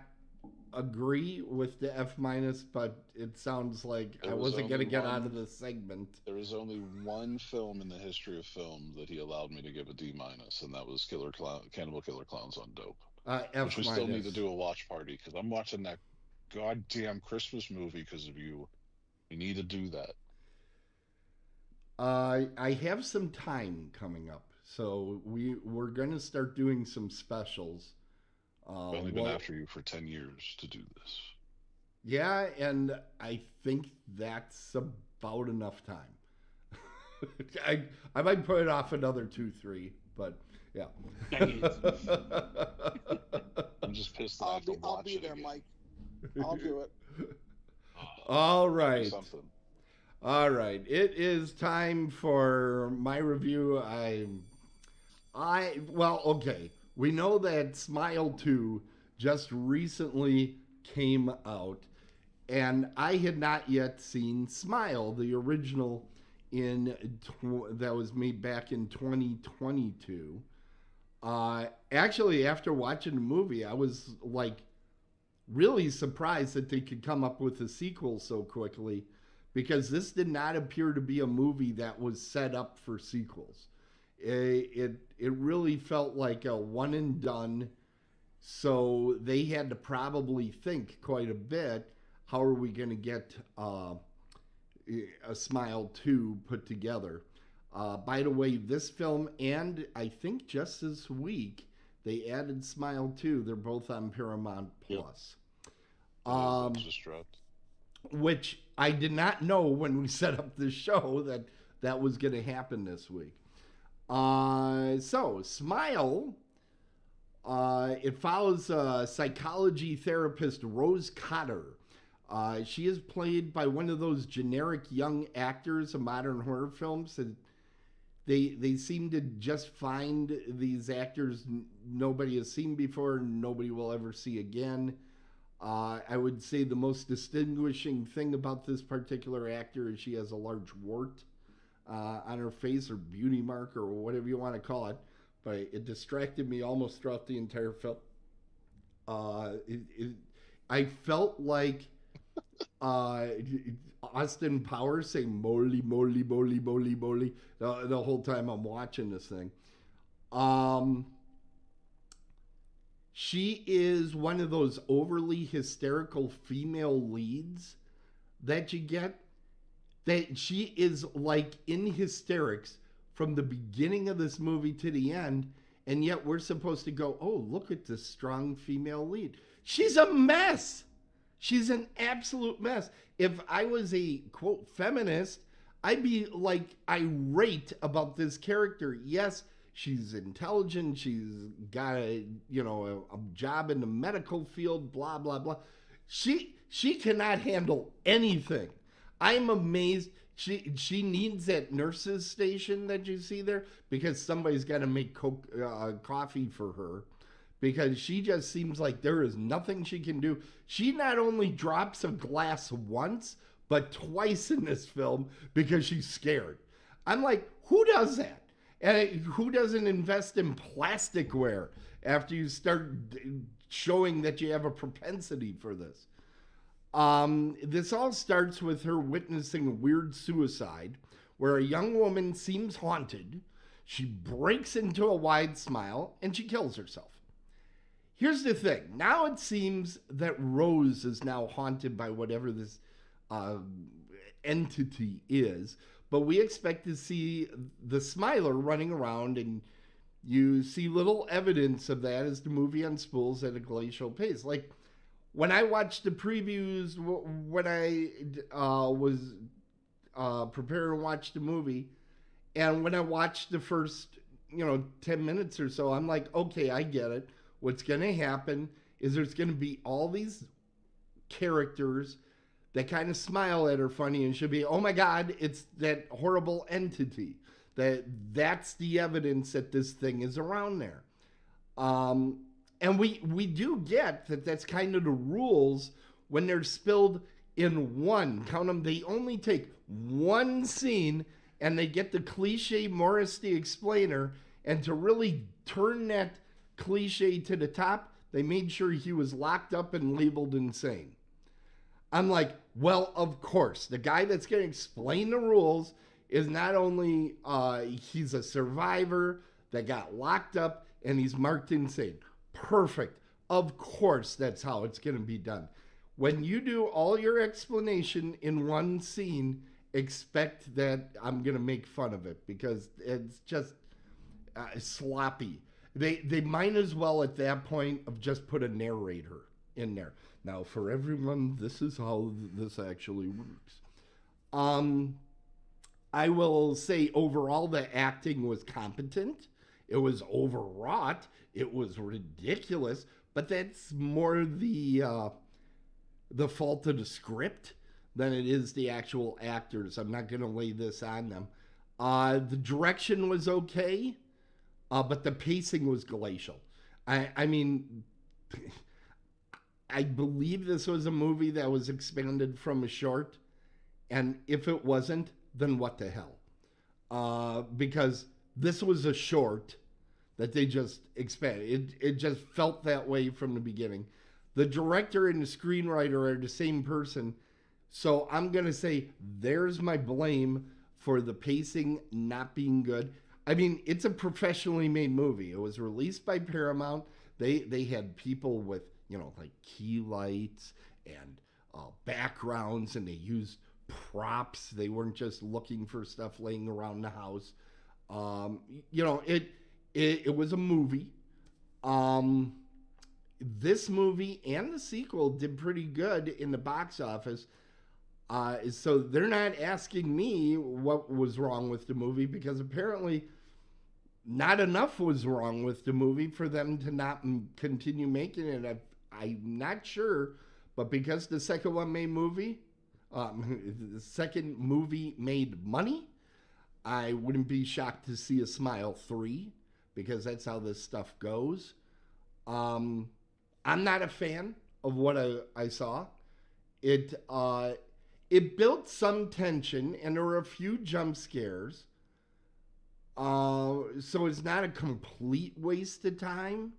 agree with the F minus, but it sounds like I wasn't going to get out of this segment. There was only one film in the history of film that he allowed me to give a D minus, and that was Cannibal Killer Clowns on Dope. F which we still need to do a watch party, because I'm watching that goddamn Christmas movie because of you. We need to do that. I have some time coming up, so we're going to start doing some specials. I've only been after you for 10 years to do this. Yeah, and I think that's about enough time. I might put it off another 2-3, but yeah. I'm just pissed that I'll be there, Mike. I'll do it. All right. All right. It is time for my review. Well, okay. We know that Smile 2 just recently came out, and I had not yet seen Smile, the original that was made back in 2022. Actually, after watching the movie, I was like really surprised that they could come up with a sequel so quickly, because this did not appear to be a movie that was set up for sequels. It really felt like a one and done, so they had to probably think quite a bit, how are we going to get a Smile 2 put together. By the way, this film, and I think just this week, they added Smile 2. They're both on Paramount Plus. Just dropped. Which I did not know when we set up this show that was going to happen this week. So, Smile, it follows psychology therapist Rose Cotter. She is played by one of those generic young actors of modern horror films. They seem to just find these actors nobody has seen before and nobody will ever see again. I would say the most distinguishing thing about this particular actor is she has a large wart on her face, or beauty mark, or whatever you want to call it. But it distracted me almost throughout the entire film. I felt like Austin Powers saying "moly, moly, moly, moly, moly" the whole time I'm watching this thing. She is one of those overly hysterical female leads that you get. That she is like in hysterics from the beginning of this movie to the end, and yet we're supposed to go, oh, look at this strong female lead. She's a mess. She's an absolute mess. If I was a, quote, feminist, I'd be like irate about this character. Yes, she's intelligent. She's got a job in the medical field, blah, blah, blah. She cannot handle anything. I'm amazed. She needs that nurse's station that you see there, because somebody's got to make coffee for her, because she just seems like there is nothing she can do. She not only drops a glass once, but twice in this film because she's scared. I'm like, who does that? And who doesn't invest in plasticware after you start showing that you have a propensity for this? This all starts with her witnessing a weird suicide where a young woman seems haunted. She breaks into a wide smile and she kills herself. Here's the thing. Now it seems that Rose is now haunted by whatever this entity is, but we expect to see the Smiler running around, and you see little evidence of that as the movie unspools at a glacial pace. Like, when I watched the previews, when I was preparing to watch the movie, and when I watched the first, 10 minutes or so, I'm like, okay, I get it. What's going to happen is there's going to be all these characters that kind of smile at her funny and she'll be, oh my God, it's that horrible entity. That's the evidence that this thing is around there. And we do get that that's kind of the rules when they're spilled in one. Count them, they only take one scene and they get the cliche Morris the Explainer, and to really turn that cliche to the top, they made sure he was locked up and labeled insane. I'm like, well, of course, the guy that's going to explain the rules is not only he's a survivor that got locked up and he's marked insane. Perfect. Of course, that's how it's going to be done. When you do all your explanation in one scene, expect that I'm going to make fun of it because it's just sloppy. They might as well at that point have just put a narrator in there. Now, for everyone, this is how this actually works. I will say overall the acting was competent. It was overwrought. It was ridiculous. But that's more the fault of the script than it is the actual actors. I'm not going to lay this on them. The direction was okay. But the pacing was glacial. I mean, I believe this was a movie that was expanded from a short. And if it wasn't, then what the hell? Because this was a short that they just expanded. It just felt that way from the beginning. The director and the screenwriter are the same person. So I'm going to say there's my blame for the pacing not being good. I mean, it's a professionally made movie. It was released by Paramount. They had people with, like key lights and backgrounds, and they used props. They weren't just looking for stuff laying around the house. It was a movie. This movie and the sequel did pretty good in the box office. So they're not asking me what was wrong with the movie, because apparently not enough was wrong with the movie for them to not continue making it. I'm not sure, but because the second one made the second movie made money, I wouldn't be shocked to see a Smile 3, because that's how this stuff goes. I'm not a fan of what I saw. It built some tension, and there were a few jump scares. So it's not a complete waste of time.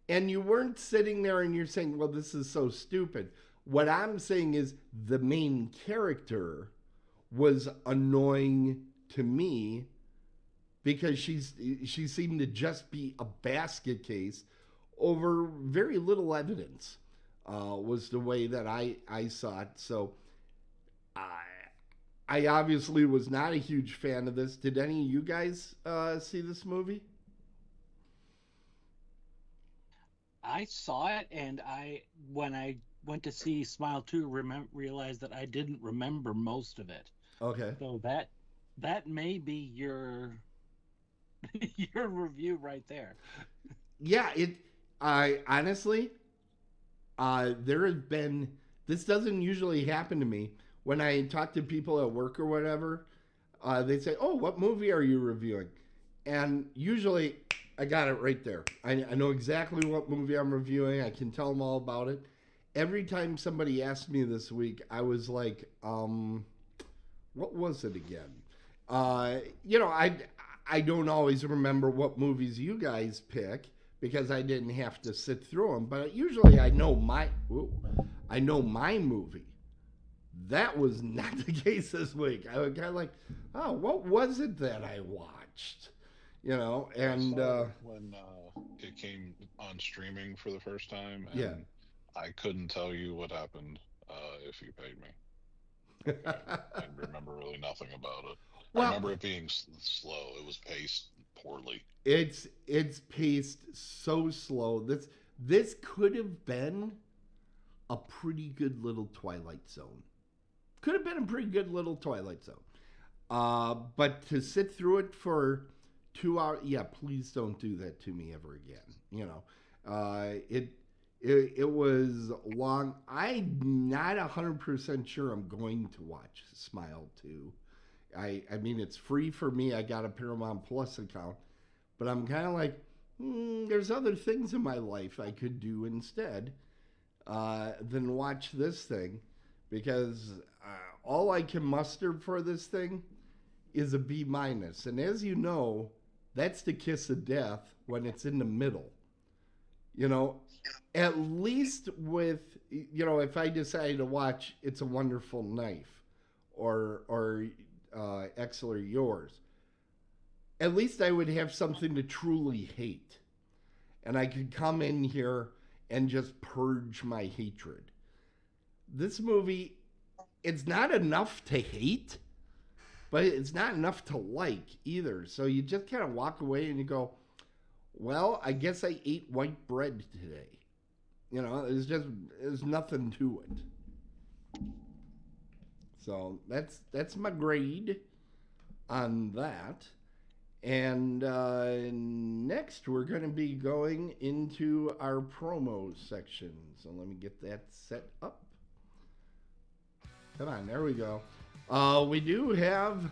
And you weren't sitting there and you're saying, well, this is so stupid. What I'm saying is the main character was annoying to me because she seemed to just be a basket case over very little evidence, was the way that I saw it. So I obviously was not a huge fan of this. Did any of you guys see this movie? I saw it, and when I went to see Smile 2, realized that I didn't remember most of it. Okay. So that may be your your review right there. Yeah, I honestly, there have been, this doesn't usually happen to me. When I talk to people at work or whatever, they say, oh, what movie are you reviewing? And usually I got it right there. I know exactly what movie I'm reviewing. I can tell them all about it. Every time somebody asked me this week, I was like, what was it again? I don't always remember what movies you guys pick because I didn't have to sit through them. But usually I know my movie. That was not the case this week. I was kind of like, oh, what was it that I watched? You know, and when it came on streaming for the first time, and yeah, I couldn't tell you what happened if you paid me. I remember really nothing about it. Well, I remember it being slow. It was paced poorly. It's paced so slow. This could have been a pretty good little Twilight Zone. Could have been a pretty good little Twilight Zone. But to sit through it for 2 hours, yeah, please don't do that to me ever again. You know, it was long. I'm not 100% sure I'm going to watch Smile 2. I mean, it's free for me. I got a Paramount Plus account. But I'm kind of like, there's other things in my life I could do instead than watch this thing. Because all I can muster for this thing is a B-. And as you know, that's the kiss of death when it's in the middle. You know, at least with, you know, if I decide to watch It's a Wonderful Knife or Exler Yours, at least I would have something to truly hate. And I could come in here and just purge my hatred. This movie, it's not enough to hate, but it's not enough to like either. So you just kind of walk away and you go, well, I guess I ate white bread today. You know, there's nothing to it. So that's my grade on that. And next we're going to be going into our promo section. So let me get that set up. Come on, there we go. We do have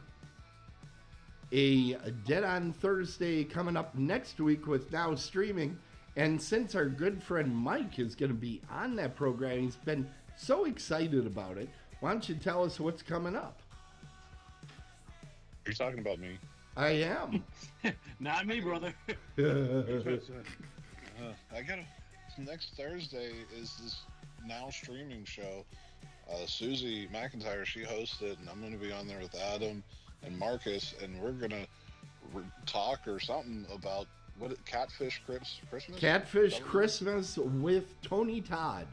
a Dead on Thursday coming up next week with Now Streaming. And since our good friend Mike is going to be on that program, he's been so excited about it. Why don't you tell us what's coming up? Are you talking about me? I am. Not me, brother. I got next Thursday is this Now Streaming show. Susie McIntyre, she hosts it, and I'm going to be on there with Adam and Marcus, and we're going to talk or something about Catfish Christmas? Catfish Christmas with Tony Todd.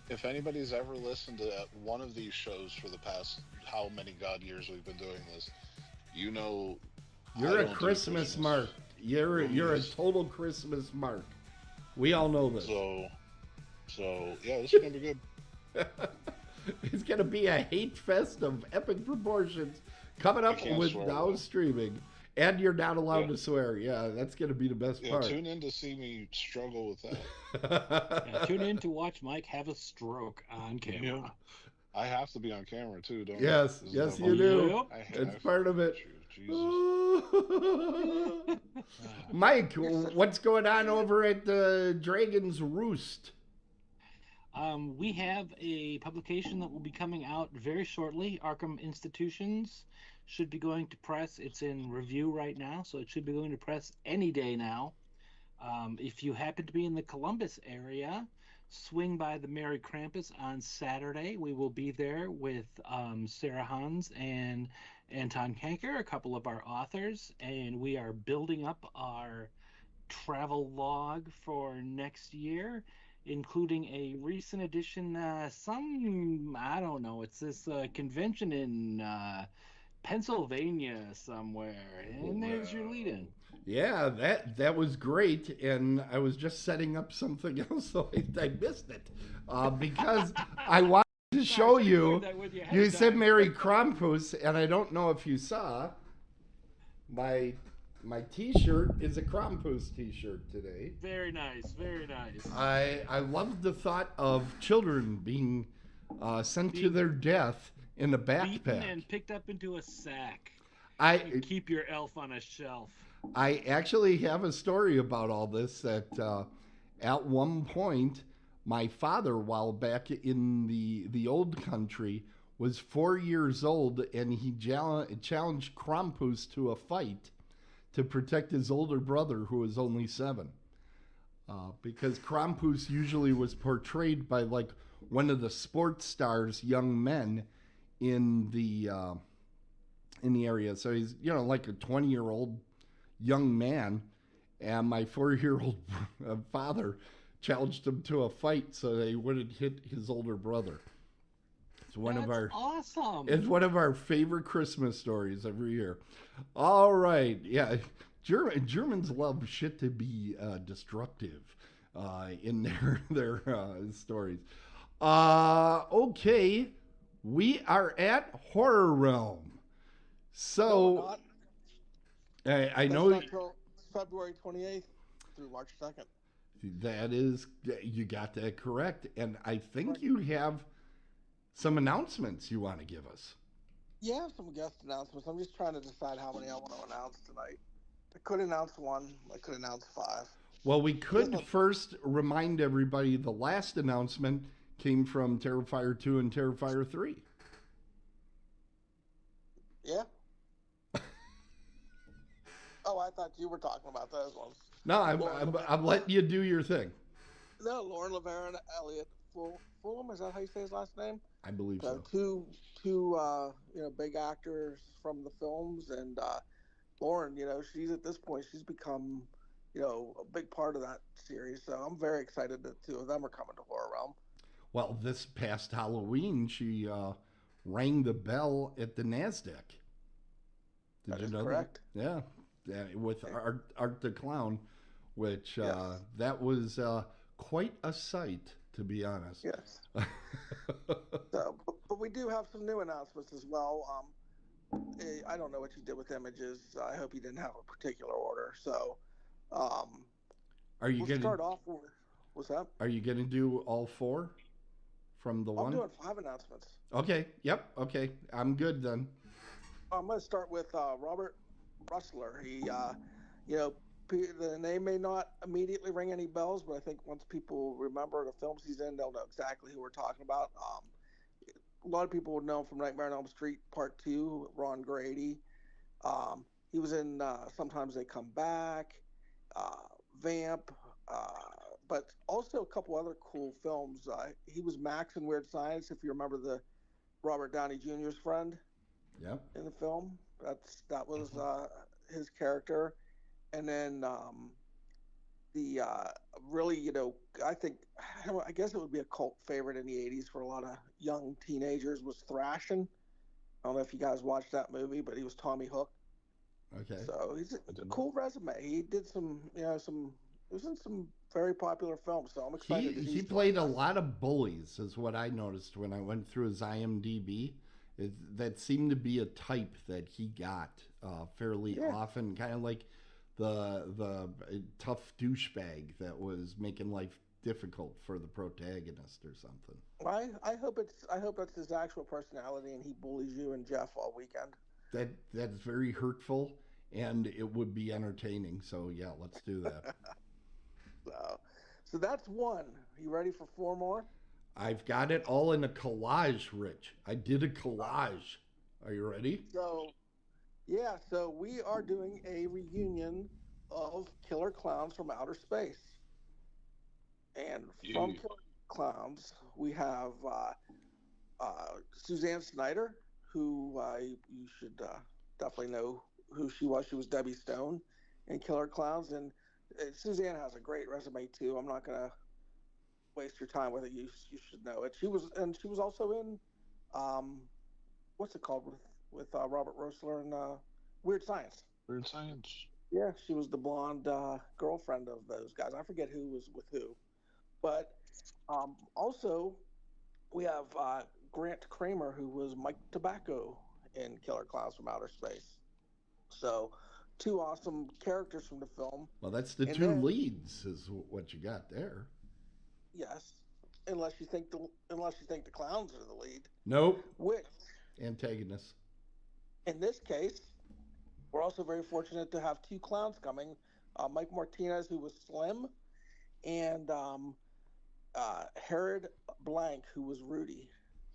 If anybody's ever listened to one of these shows for the past how many God years we've been doing this, you know, you're a Christmas mark. You're a total Christmas mark. We all know this. So yeah, this is gonna be good. It's gonna be a hate fest of epic proportions coming up with Now Streaming, and you're not allowed to swear. Yeah, that's gonna be the best part. Tune in to see me struggle with that. Tune in to watch Mike have a stroke on camera. Yeah. I have to be on camera too, don't yes, I? Yes, you do. Yep. It's part of it. Jesus. Mike, what's going on over at the Dragon's Roost? We have a publication that will be coming out very shortly. Arkham Institutions should be going to press. It's in review right now, so it should be going to press any day now. If you happen to be in the Columbus area, swing by the Merry Krampus on Saturday. We will be there with Sarah Hans and Anton Kanker, a couple of our authors, and we are building up our travel log for next year, including a recent edition, I don't know, it's this convention in Pennsylvania somewhere, and there's your lead-in. Yeah, that was great, and I was just setting up something else, so I missed it because I wanted to show you. You said Merry Krampus, and I don't know if you saw my T-shirt is a Krampus T-shirt today. Very nice, very nice. I love the thought of children being sent to their death in a backpack beaten and picked up into a sack. And keep your elf on a shelf. I actually have a story about all this that at one point, my father, while back in the old country, was 4 years old, and he challenged Krampus to a fight. to protect his older brother, who was only 7. Because Krampus usually was portrayed by like one of the sports stars, young men in the area. So he's like a 20-year-old young man, and my 4-year-old father challenged him to a fight so they wouldn't hit his older brother. It's awesome. It's one of our favorite Christmas stories every year. All right, yeah. Germans love shit to be destructive in their stories. Okay, we are at Horror Realm. So I know not until February 28th through March 2nd. That is, you got that correct, and I think you have some announcements you want to give us. Yeah, some guest announcements. I'm just trying to decide how many I want to announce tonight. I could announce 1. I could announce 5. Well, we could first remind everybody the last announcement came from Terrifier 2 and Terrifier 3. Yeah. Oh, I thought you were talking about those ones. No, I'm letting you do your thing. No, Lauren LeVere and Elliot Fulham, is that how you say his last name? I believe so. Two big actors from the films, and Lauren, she's at this point, she's become, a big part of that series. So I'm very excited that 2 of them are coming to Horror Realm. Well, this past Halloween, she rang the bell at the NASDAQ. Did you know correct. that? Yeah. With Art the Clown, which that was quite a sight, to be honest. Yes. But we do have some new announcements as well. I don't know what you did with images. I hope you didn't have a particular order. So, are you going to start off with? What's that? Are you going to do all 4 from the one? I'm doing 5 announcements. Okay. Yep. Okay. I'm good then. I'm going to start with Robert Rustler. He, the name may not immediately ring any bells, but I think once people remember the films he's in, they'll know exactly who we're talking about. A lot of people would know him from Nightmare on Elm Street Part 2, Ron Grady. He was in Sometimes They Come Back, Vamp, but also a couple other cool films. He was Max in Weird Science, if you remember the Robert Downey Jr.'s friend. Yep. In the film. That was his character. And then really, I guess it would be a cult favorite in the 80s for a lot of young teenagers was Thrashin'. I don't know if you guys watched that movie, but he was Tommy Hook. Okay. So he's a cool resume. He did he was in some very popular films, so I'm excited. He played a lot of bullies, is what I noticed when I went through his IMDb. That seemed to be a type that he got fairly often, kind of like the tough douchebag that was making life difficult for the protagonist or something. I hope that's his actual personality, and he bullies you and Jeff all weekend. That's very hurtful, and it would be entertaining. So yeah, let's do that. So that's 1. You ready for 4 more? I've got it all in a collage, Rich. I did a collage. Are you ready? So we are doing a reunion of Killer Clowns from Outer Space. And from Killer Clowns, we have Suzanne Snyder, who you should definitely know who she was. She was Debbie Stone in Killer Clowns. And Suzanne has a great resume, too. I'm not going to waste your time with it. You should know it. She was also in what's it called with Robert Rosler and Weird Science. Weird Science. Yeah, she was the blonde girlfriend of those guys. I forget who was with who, but also we have Grant Kramer, who was Mike Tobacco in Killer Clowns from Outer Space. So 2 awesome characters from the film. Well, that's the 2 leads is what you got there. Yes, unless you think the clowns are the lead. Nope. Which antagonists. In this case, we're also very fortunate to have 2 clowns coming. Mike Martinez, who was Slim, and Herod Blank, who was Rudy.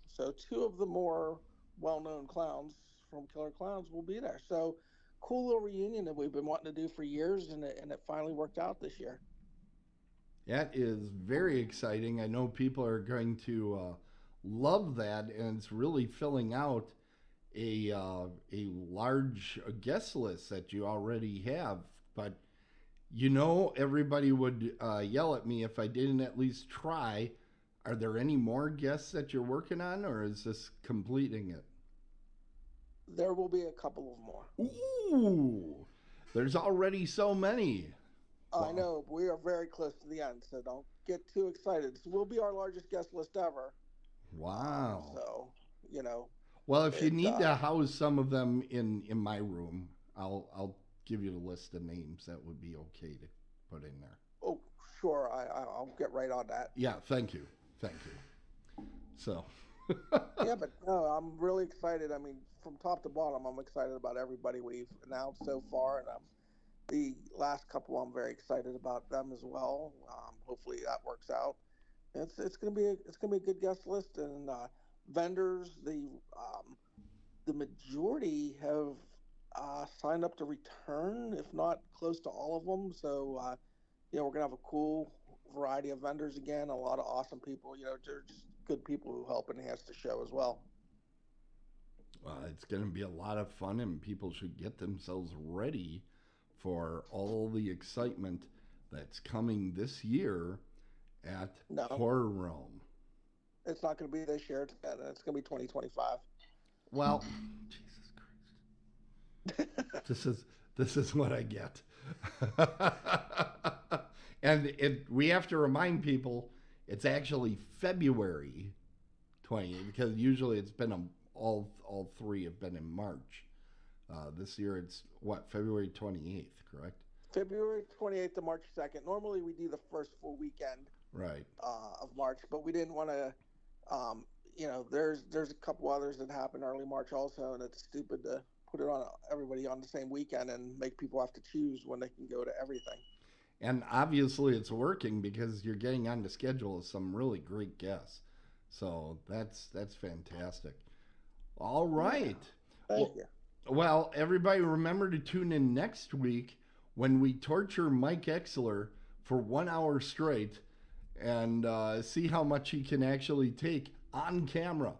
So 2 of the more well-known clowns from Killer Clowns will be there. So cool little reunion that we've been wanting to do for years, and it finally worked out this year. That is very exciting. I know people are going to love that, and it's really filling out a large guest list that you already have. But everybody would yell at me if I didn't at least try. Are there any more guests that you're working on, or is this completing it? There will be a couple of more. Ooh, there's already so many. I know. We are very close to the end, so don't get too excited. This will be our largest guest list ever. Wow. So, Well, if you need to house some of them in my room, I'll give you the list of names that would be okay to put in there. Oh, sure. I'll get right on that. Yeah, thank you. So. Yeah, but no, I'm really excited. I mean, from top to bottom, I'm excited about everybody we've announced so far, and the last couple, I'm very excited about them as well. Hopefully that works out. It's gonna be a good guest list, and vendors. The majority have signed up to return, if not close to all of them. So we're gonna have a cool variety of vendors again. A lot of awesome people. They're just good people who help enhance the show as well. It's going to be a lot of fun, and people should get themselves ready for all the excitement that's coming this year at Horror Realm. It's not going to be this year. It's going to be 2025. Well, Jesus Christ. This is what I get. And we have to remind people it's actually February 20th, because usually it's been all three have been in March. This year it's February 28th, correct? February 28th to March 2nd. Normally we do the first full weekend of March, but we didn't want to, there's a couple others that happen early March also, and it's stupid to put it on everybody on the same weekend and make people have to choose when they can go to everything. And obviously it's working, because you're getting on the schedule of some really great guests. So that's fantastic. All right. Thank you. Well, everybody remember to tune in next week when we torture Mike Exler for 1 hour straight and see how much he can actually take on camera.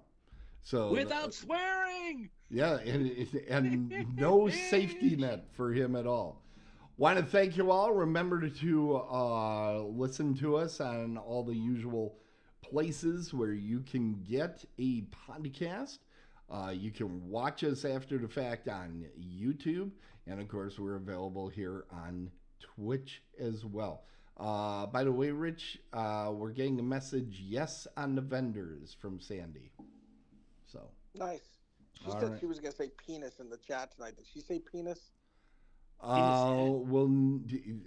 So without swearing. Yeah, and no safety net for him at all. Want to thank you all. Remember to listen to us on all the usual places where you can get a podcast. You can watch us after the fact on YouTube. And, of course, we're available here on Twitch as well. By the way, Rich, we're getting a message, yes, on the vendors from Sandy. So nice. She said she was going to say penis in the chat tonight. Did she say penis? Well,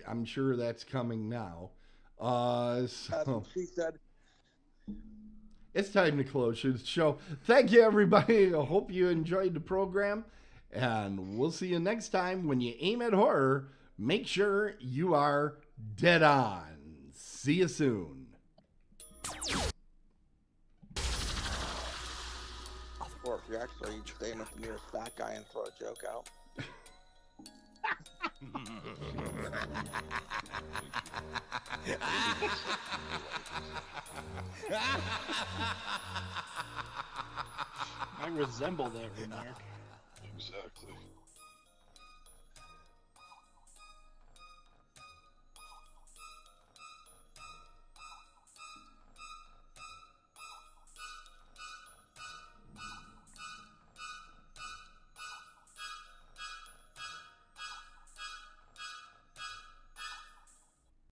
I'm sure that's coming now. That's what she said. It's time to close the show. Thank you, everybody. I hope you enjoyed the program. And we'll see you next time. When you aim at horror, make sure you are dead on. See you soon. Or if you're actually staying with the nearest fat guy and throw a joke out. I resemble that remark. Exactly.